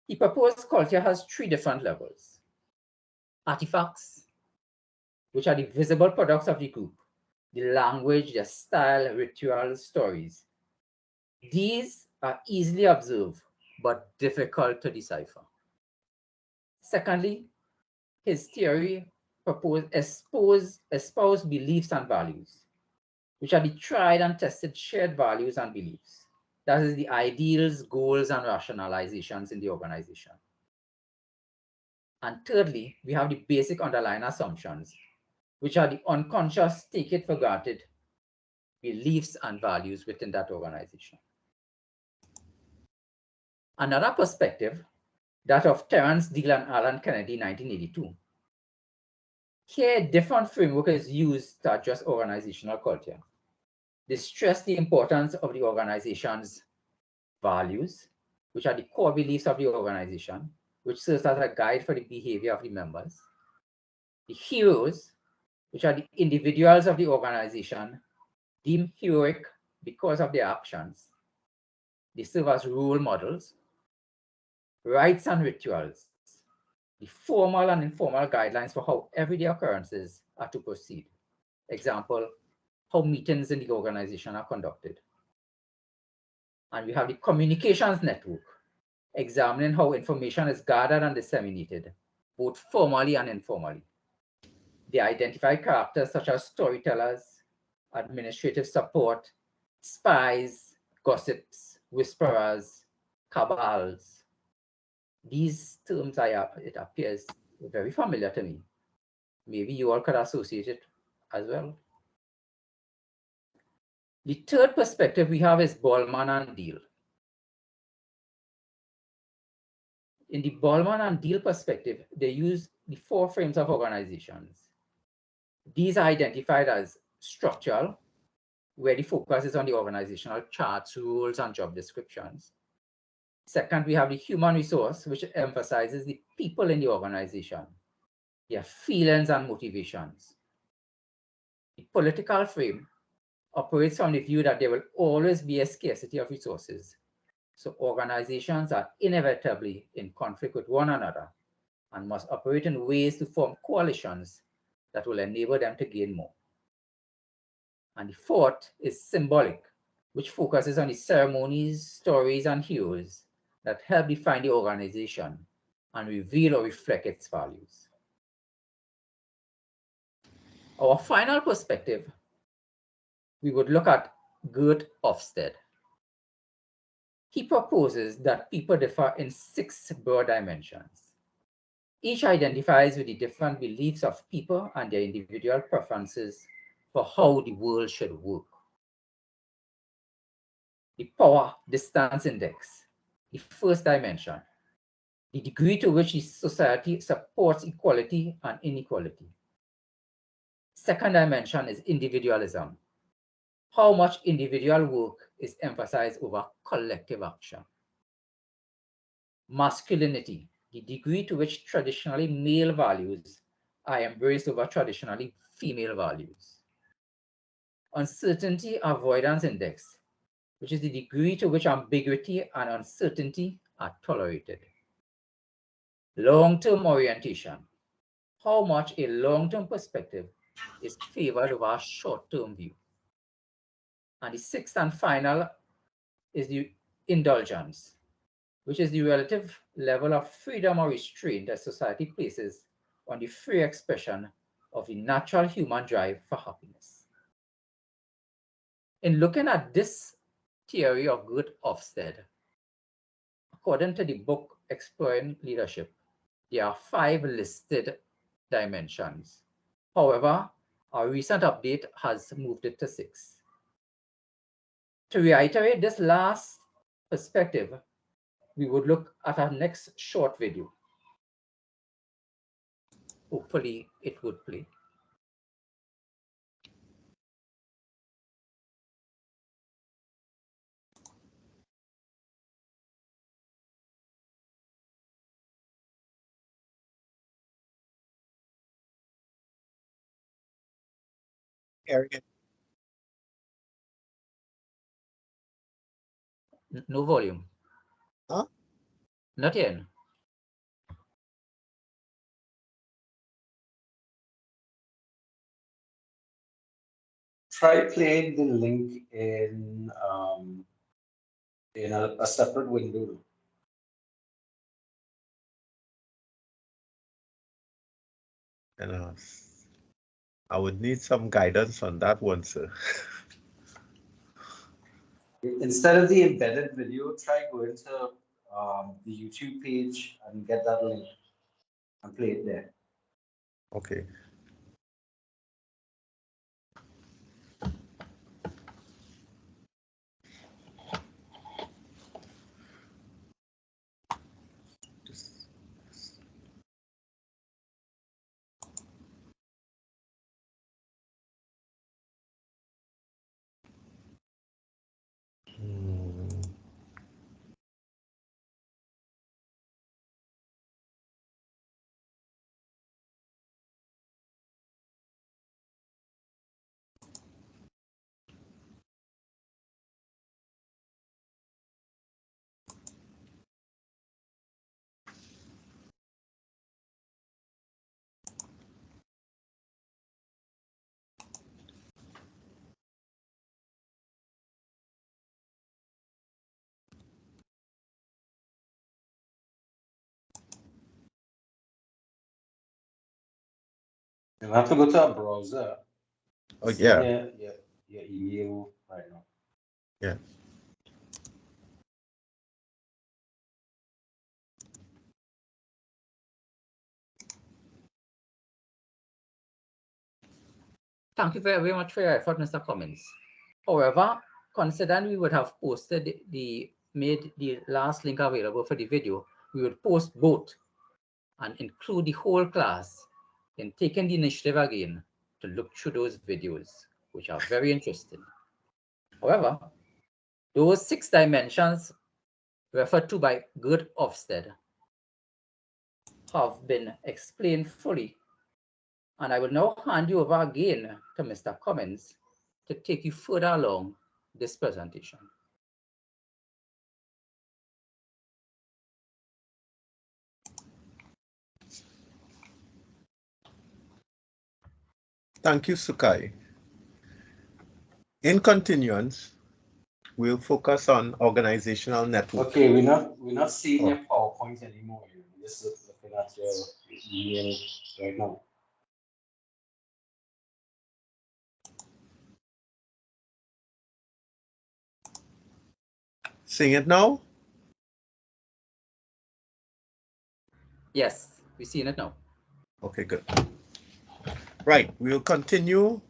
The proposed culture has 3 different levels. Artifacts, which are the visible products of the group, the language, the style, rituals, stories. These are easily observed, but difficult to decipher. Secondly, his theory espouse beliefs and values, which are the tried and tested shared values and beliefs. That is the ideals, goals, and rationalizations in the organization. And thirdly, we have the basic underlying assumptions, which are the unconscious, take it for granted beliefs and values within that organization. Another perspective, that of Terence Deal and Alan Kennedy, 1982. Here, a different framework is used to address organizational culture. They stress the importance of the organization's values, which are the core beliefs of the organization, which serves as a guide for the behavior of the members. The heroes, which are the individuals of the organization, deemed heroic because of their actions. They serve as role models. Rites and rituals, the formal and informal guidelines for how everyday occurrences are to proceed. Example, how meetings in the organization are conducted. And we have the communications network, examining how information is gathered and disseminated, both formally and informally. They identify characters such as storytellers, administrative support, spies, gossips, whisperers, cabals. These terms, it appears very familiar to me. Maybe you all could associate it as well. The third perspective we have is Ballman and Deal. In the Ballman and Deal perspective, they use the 4 frames of organizations. These are identified as structural, where the focus is on the organizational charts, rules, and job descriptions. Second, we have the human resource, which emphasizes the people in the organization, their feelings and motivations. The political frame, operates from the view that there will always be a scarcity of resources. So organizations are inevitably in conflict with one another and must operate in ways to form coalitions that will enable them to gain more. And the fourth is symbolic, which focuses on the ceremonies, stories, and heroes that help define the organization and reveal or reflect its values. Our final perspective, we would look at Gert Hofstede. He proposes that people differ in 6 broad dimensions. Each identifies with the different beliefs of people and their individual preferences for how the world should work. The power distance index, the first dimension, the degree to which the society supports equality and inequality. Second dimension is individualism, how much individual work is emphasized over collective action. Masculinity, the degree to which traditionally male values are embraced over traditionally female values. Uncertainty avoidance index, which is the degree to which ambiguity and uncertainty are tolerated. Long-term orientation, how much a long-term perspective is favored over a short-term view. And the sixth and final is the indulgence, which is the relative level of freedom or restraint that society places on the free expression of the natural human drive for happiness. In looking at this theory of Gert Hofstede, according to the book Exploring Leadership, there are 5 listed dimensions. However, our recent update has moved it to 6. To reiterate this last perspective, we would look at our next short video. Hopefully it would play. Area. No volume. Huh? Not in. Try playing the link in a separate window. And I would need some guidance on that one, sir. Instead of the embedded video, try going to the YouTube page and get that link and play it there. Okay. You'll have to go to a browser. Oh, yeah. Your email right now. Yeah. Thank you very much for your effort, Mr. Cummins. However, considering we would have made the last link available for the video, we would post both and include the whole class in taking the initiative again to look through those videos, which are very interesting. However, those 6 dimensions referred to by Gert Hofstede have been explained fully, and I will now hand you over again to Mr. Cummins to take you further along this presentation. Thank you, Sukai. In continuance, we'll focus on organizational network. Okay, we're not seeing Oh. your PowerPoint anymore. We're just looking at your email right now. Seeing it now? Yes, we're seeing it now. Okay, good. Right, we'll continue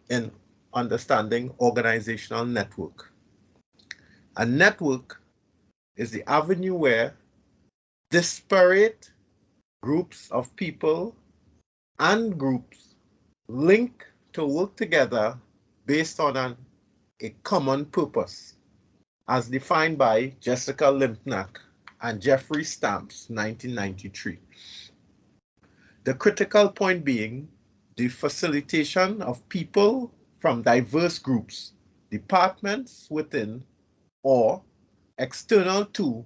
in understanding organizational network. A network is the avenue where disparate groups of people and groups link to work together based on a common purpose, as defined by Jessica Limpnack and Jeffrey Stamps, 1993. The critical point being the facilitation of people from diverse groups, departments within, or external to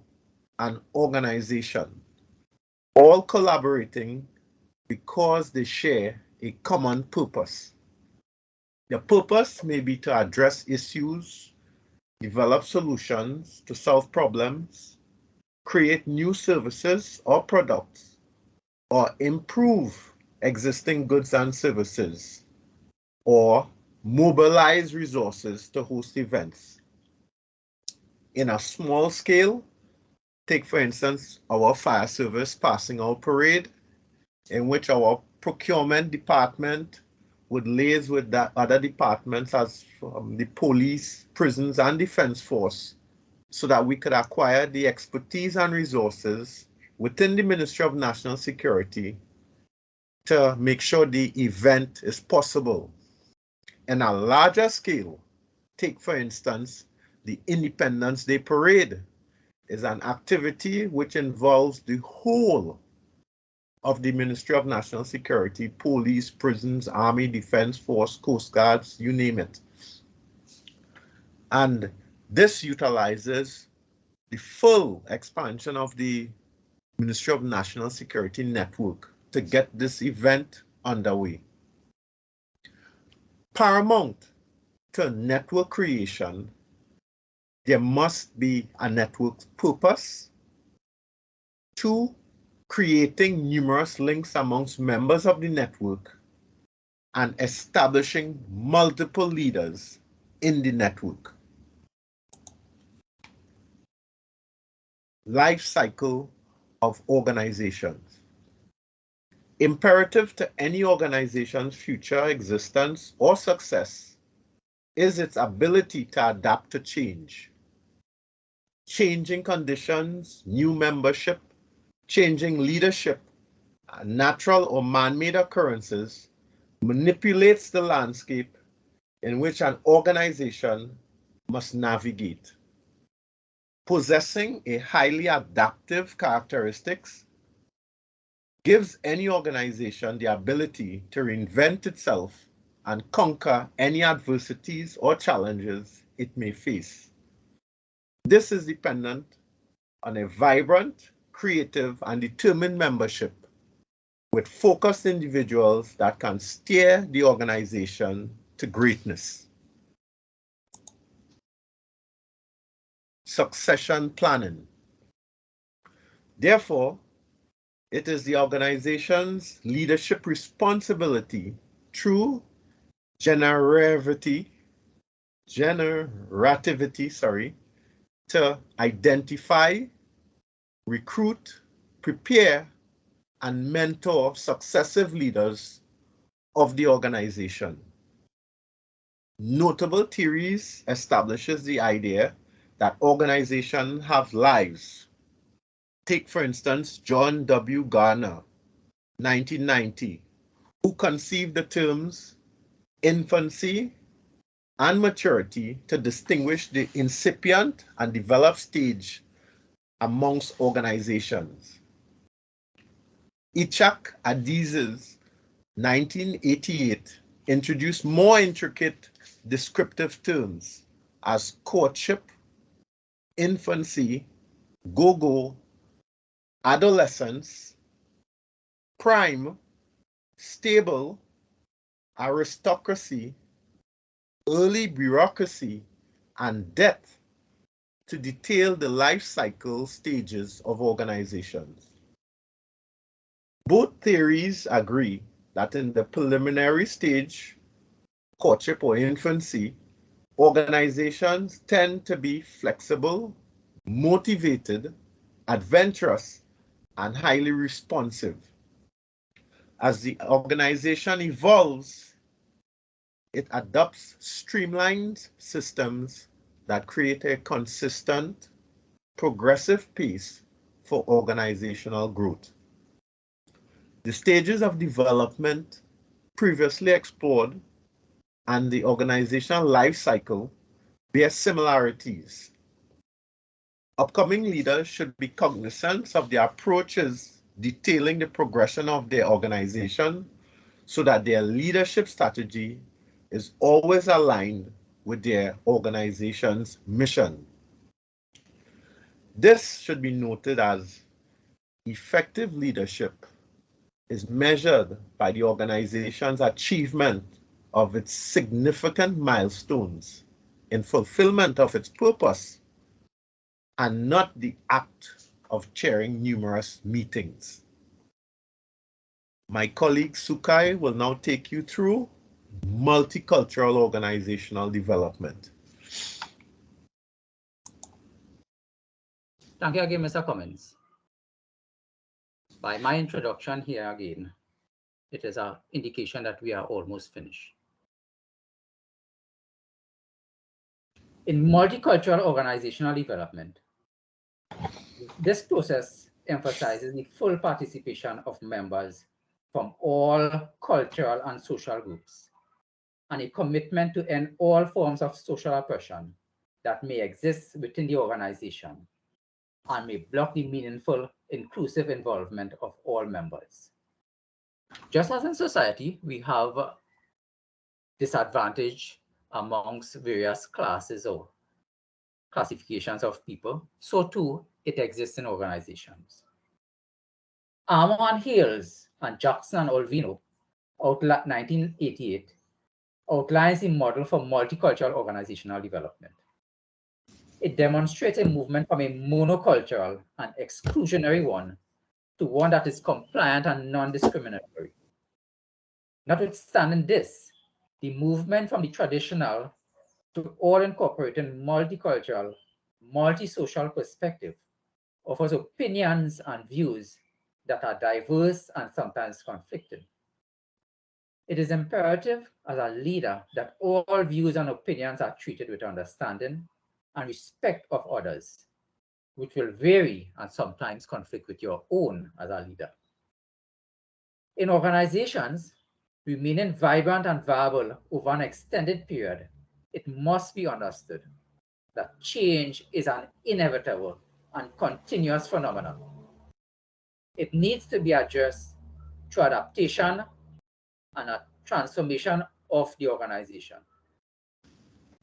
an organization, all collaborating because they share a common purpose. The purpose may be to address issues, develop solutions to solve problems, create new services or products, or improve existing goods and services, or mobilize resources to host events. In a small scale, take for instance our fire service passing out parade, in which our procurement department would liaise with the other departments as the police, prisons, and defense force, so that we could acquire the expertise and resources within the Ministry of National Security to make sure the event is possible. In a larger scale, take for instance the Independence Day Parade is an activity which involves the whole of the Ministry of National Security, police, prisons, army, defense force, coast guards, you name it. And this utilizes the full expansion of the Ministry of National Security network to get this event underway. Paramount to network creation, there must be a network purpose. 2, creating numerous links amongst members of the network and establishing multiple leaders in the network. Life cycle of organizations. Imperative to any organization's future existence or success is its ability to adapt to change. Changing conditions, new membership, changing leadership, natural or man-made occurrences manipulates the landscape in which an organization must navigate. Possessing a highly adaptive characteristics gives any organization the ability to reinvent itself and conquer any adversities or challenges it may face. This is dependent on a vibrant, creative, and determined membership with focused individuals that can steer the organization to greatness. Succession planning. Therefore, it is the organization's leadership responsibility through generativity, to identify, recruit, prepare, and mentor successive leaders of the organization. Notable theories establishes the idea that organizations have lives. Take, for instance, John W. Garner, 1990, who conceived the terms infancy and maturity to distinguish the incipient and developed stage amongst organizations. Ichak Adiz's 1988 introduce more intricate descriptive terms as courtship, infancy, go-go, adolescence, prime, stable, aristocracy, early bureaucracy, and death to detail the life cycle stages of organizations. Both theories agree that in the preliminary stage, courtship or infancy, organizations tend to be flexible, motivated, adventurous, and highly responsive. As the organization evolves, it adopts streamlined systems that create a consistent, progressive pace for organizational growth. The stages of development previously explored and the organizational life cycle bear similarities. Upcoming leaders should be cognizant of the approaches detailing the progression of their organization so that their leadership strategy is always aligned with their organization's mission. This should be noted as effective leadership is measured by the organization's achievement of its significant milestones in fulfillment of its purpose and not the act of chairing numerous meetings. My colleague Sukai will now take you through multicultural organizational development. Thank you again, Mr. Cummins. By my introduction here again, it is an indication that we are almost finished. In multicultural organizational development, this process emphasizes the full participation of members from all cultural and social groups, and a commitment to end all forms of social oppression that may exist within the organization and may block the meaningful, inclusive involvement of all members. Just as in society, we have disadvantage amongst various classes or classifications of people, so too it exists in organizations. Armand Hales and Jackson and Olvino, 1988, outlines a model for multicultural organizational development. It demonstrates a movement from a monocultural and exclusionary one to one that is compliant and non-discriminatory. Notwithstanding this, the movement from the traditional to all-incorporating multicultural, multi-social perspective offers opinions and views that are diverse and sometimes conflicting. It is imperative as a leader that all views and opinions are treated with understanding and respect of others, which will vary and sometimes conflict with your own as a leader. In organizations, remaining vibrant and viable over an extended period, it must be understood that change is an inevitable and continuous phenomenon. It needs to be addressed through adaptation and a transformation of the organization.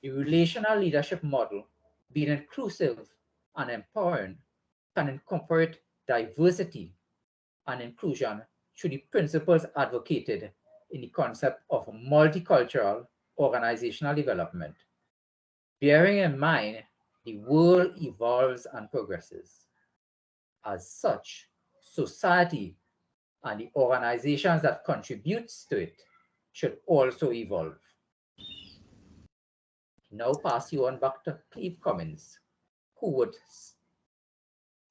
The relational leadership model, being inclusive and empowering, can incorporate diversity and inclusion through the principles advocated in the concept of multicultural organizational development, bearing in mind the world evolves and progresses. As such, society and the organizations that contributes to it should also evolve. Now pass you on back to Cleve Cummins, who would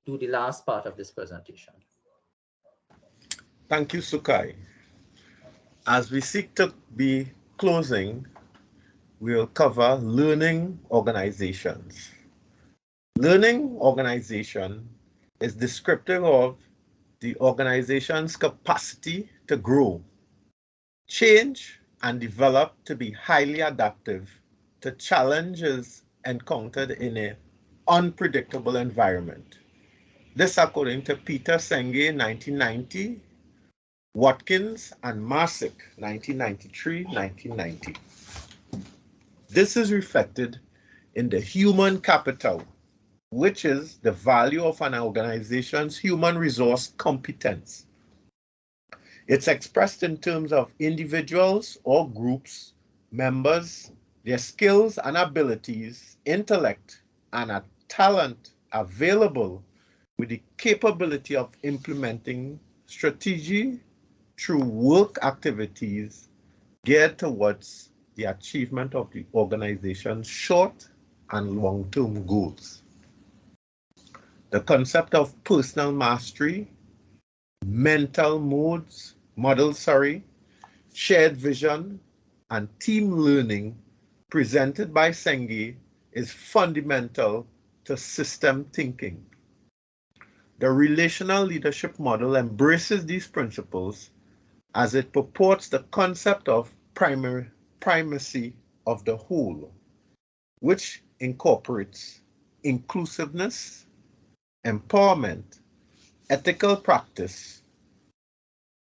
do the last part of this presentation. Thank you, Sukai. As we seek to be closing, we'll cover learning organizations. Learning organization is descriptive of the organization's capacity to grow, change, and develop to be highly adaptive to challenges encountered in an unpredictable environment. This according to Peter Senge, 1990, Watkins and Marsick, 1993-1990. This is reflected in the human capital, which is the value of an organization's human resource competence. It's expressed in terms of individuals or groups, members, their skills and abilities, intellect, and a talent available with the capability of implementing strategy through work activities geared towards the achievement of the organization's short and long-term goals. The concept of personal mastery, mental models, shared vision, and team learning presented by Senge is fundamental to system thinking. The relational leadership model embraces these principles as it purports the concept of primacy of the whole, which incorporates inclusiveness, empowerment, ethical practice,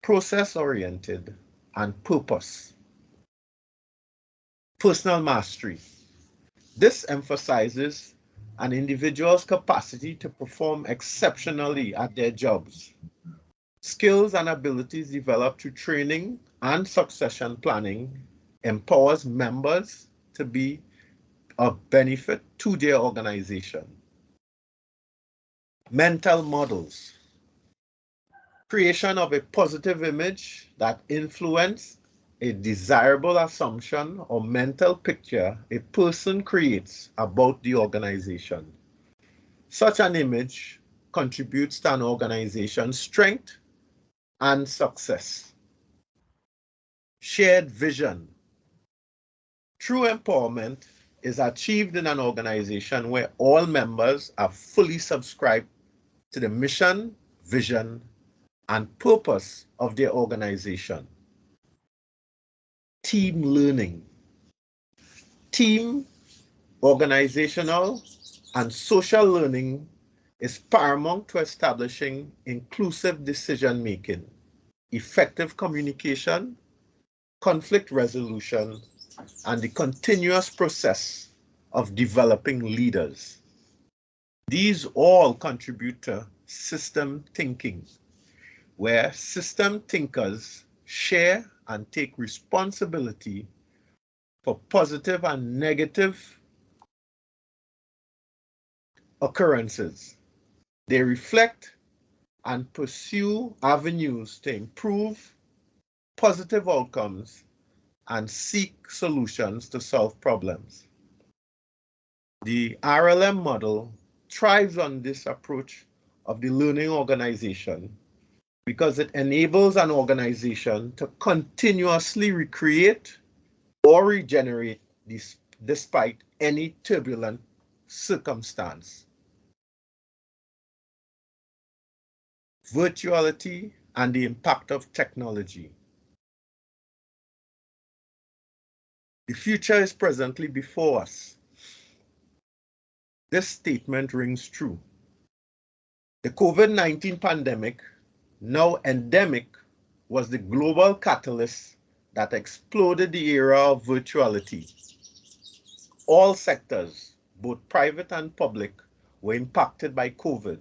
process-oriented, and purpose. Personal mastery. This emphasizes an individual's capacity to perform exceptionally at their jobs. Skills and abilities developed through training and succession planning empowers members to be of benefit to their organization. Mental models. Creation of a positive image that influences a desirable assumption or mental picture a person creates about the organization. Such an image contributes to an organization's strength and success. Shared vision. True empowerment is achieved in an organization where all members are fully subscribed to the mission, vision, and purpose of their organization. Team learning. Team, organizational, and social learning is paramount to establishing inclusive decision-making, effective communication, conflict resolution, and the continuous process of developing leaders. These all contribute to system thinking, where system thinkers share and take responsibility for positive and negative occurrences. They reflect and pursue avenues to improve positive outcomes and seek solutions to solve problems. The RLM model thrives on this approach of the learning organization because it enables an organization to continuously recreate or regenerate despite any turbulent circumstance. Virtuality and the impact of technology. The future is presently before us. This statement rings true. The COVID-19 pandemic, now endemic, was the global catalyst that exploded the era of virtuality. All sectors, both private and public, were impacted by COVID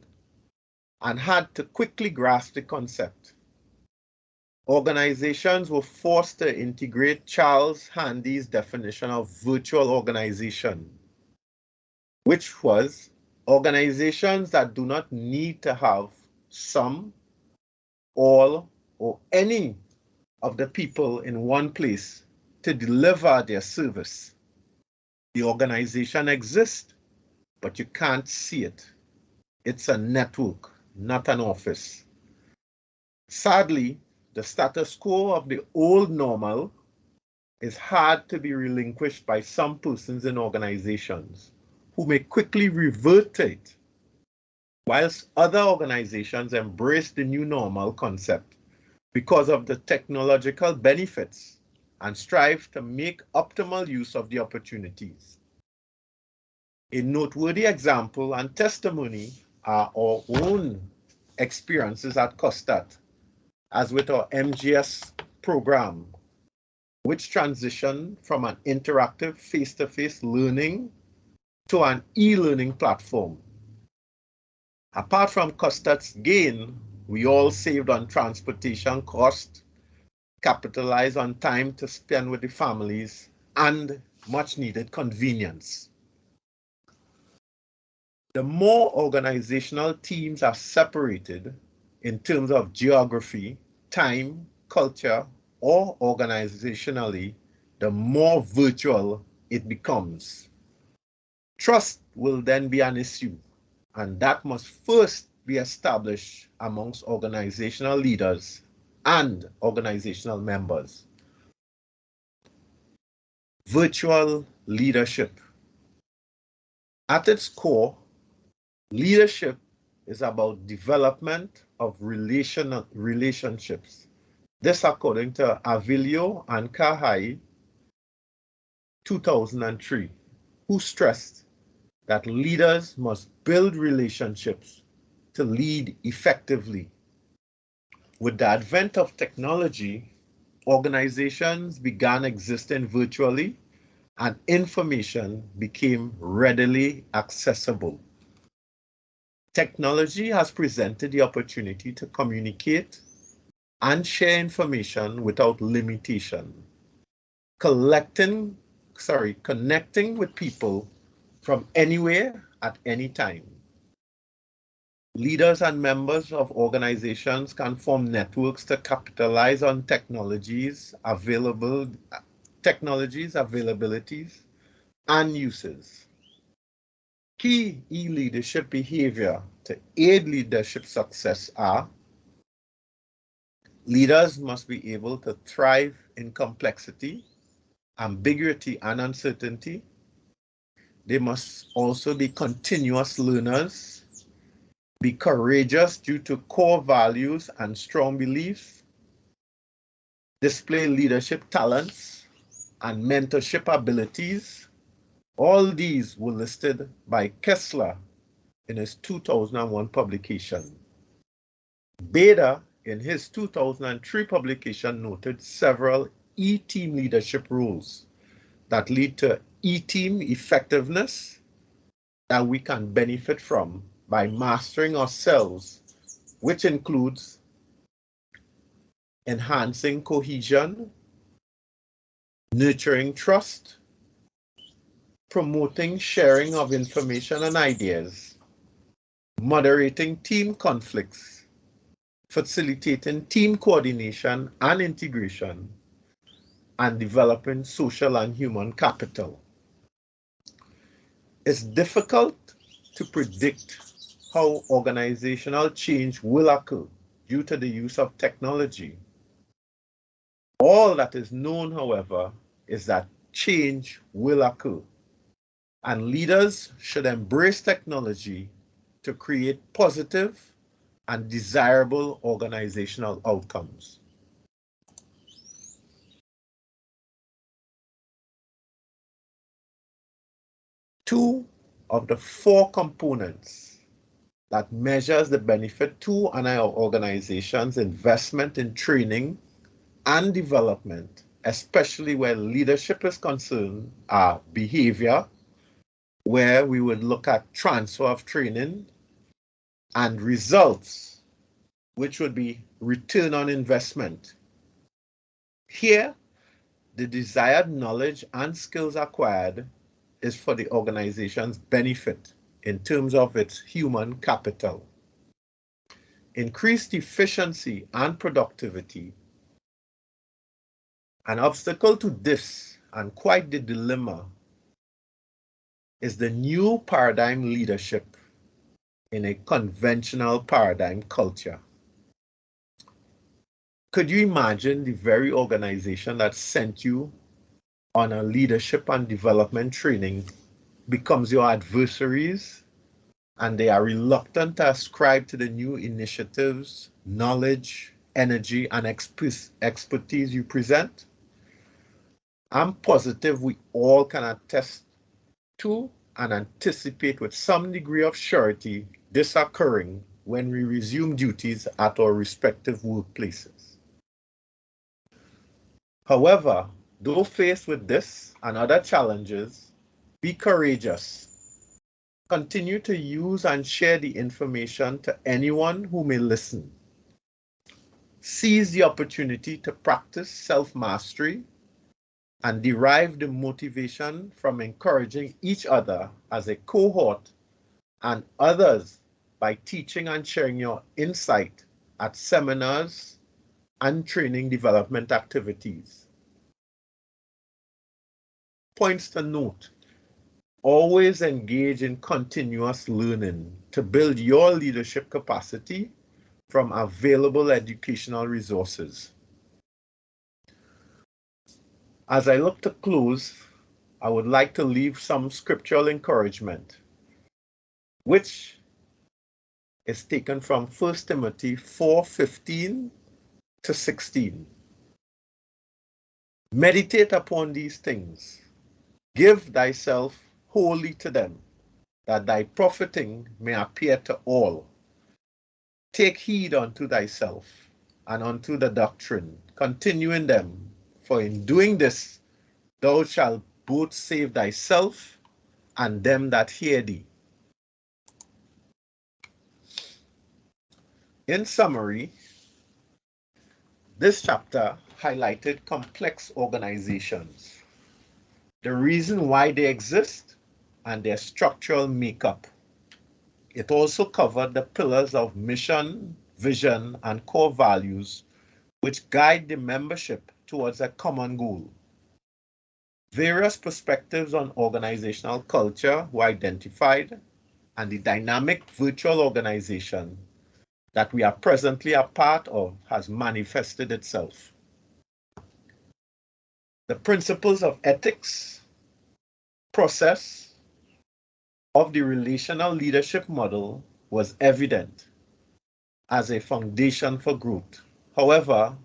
and had to quickly grasp the concept. Organizations were forced to integrate Charles Handy's definition of virtual organization, which was organizations that do not need to have some, all, or any of the people in one place to deliver their service. The organization exists, but you can't see it. It's a network, not an office. Sadly, the status quo of the old normal is hard to be relinquished by some persons in organizations who may quickly revert to it, whilst other organizations embrace the new normal concept because of the technological benefits and strive to make optimal use of the opportunities. A noteworthy example and testimony are our own experiences at Costat as with our MGS program, which transitioned from an interactive face-to-face learning to an e-learning platform. Apart from Custard's gain, we all saved on transportation cost, capitalized on time to spend with the families, and much needed convenience. The more organizational teams are separated in terms of geography, time, culture, or organizationally, the more virtual it becomes. Trust will then be an issue, and that must first be established amongst organizational leaders and organizational members. Virtual leadership. At its core, leadership is about development of relationships. This according to Avilio and Kahai, 2003, who stressed that leaders must build relationships to lead effectively. With the advent of technology, organizations began existing virtually and information became readily accessible. Technology has presented the opportunity to communicate and share information without limitation, connecting with people from anywhere at any time. Leaders and members of organizations can form networks to capitalize on technologies, availabilities, and uses. Key e-leadership behavior to aid leadership success are: leaders must be able to thrive in complexity, ambiguity, and uncertainty. They must also be continuous learners, be courageous due to core values and strong beliefs, display leadership talents and mentorship abilities. All these were listed by Kessler in his 2001 publication. Beda, in his 2003 publication, noted several E-team leadership rules that lead to E-team effectiveness that we can benefit from by mastering ourselves, which includes enhancing cohesion, nurturing trust, promoting sharing of information and ideas, moderating team conflicts, facilitating team coordination and integration, and developing social and human capital. It's difficult to predict how organizational change will occur due to the use of technology. All that is known, however, is that change will occur, and leaders should embrace technology to create positive and desirable organizational outcomes. Two of the four components that measures the benefit to an organization's investment in training and development, especially where leadership is concerned, are behavior, where we would look at transfer of training, and results, which would be return on investment. Here, the desired knowledge and skills acquired is for the organization's benefit in terms of its human capital. Increased efficiency and productivity. An obstacle to this, and quite the dilemma, is the new paradigm leadership in a conventional paradigm culture. Could you imagine the very organization that sent you on a leadership and development training becomes your adversaries, and they are reluctant to ascribe to the new initiatives, knowledge, energy, and expertise you present? I'm positive we all can attest to and anticipate with some degree of surety this occurring when we resume duties at our respective workplaces. However, though faced with this and other challenges, be courageous. Continue to use and share the information to anyone who may listen. Seize the opportunity to practice self-mastery and derive the motivation from encouraging each other as a cohort and others by teaching and sharing your insight at seminars and training development activities. Points to note: always engage in continuous learning to build your leadership capacity from available educational resources. As I look to close, I would like to leave some scriptural encouragement, which is taken from 1 Timothy 4:15 to 16. Meditate upon these things. Give thyself wholly to them, that thy profiting may appear to all. Take heed unto thyself and unto the doctrine. Continue in them, for in doing this thou shalt both save thyself and them that hear thee. In summary, this chapter highlighted complex organizations, the reason why they exist, and their structural makeup. It also covered the pillars of mission, vision, and core values which guide the membership towards a common goal. Various perspectives on organizational culture were identified, and the dynamic virtual organization that we are presently a part of has manifested itself. The principles of ethics, process of the relational leadership model was evident as a foundation for growth. However,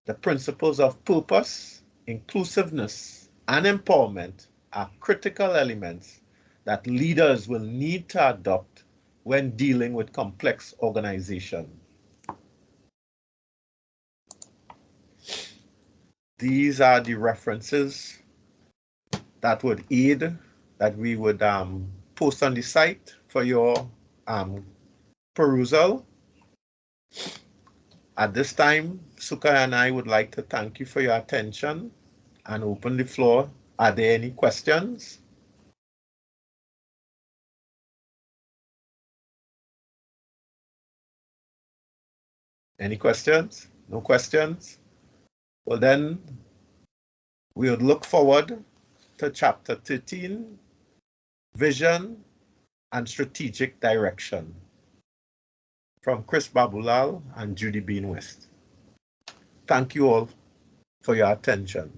the principles of purpose, inclusiveness, and empowerment are critical elements that leaders will need to adopt when dealing with complex organizations. These are the references that would aid, that we would post on the site for your perusal. At this time, Suka and I would like to thank you for your attention and open the floor. Are there any questions? Any questions? No questions? Well then, we would look forward to chapter 13, Vision and Strategic Direction, from Chris Babulal and Judy Bean West. Thank you all for your attention.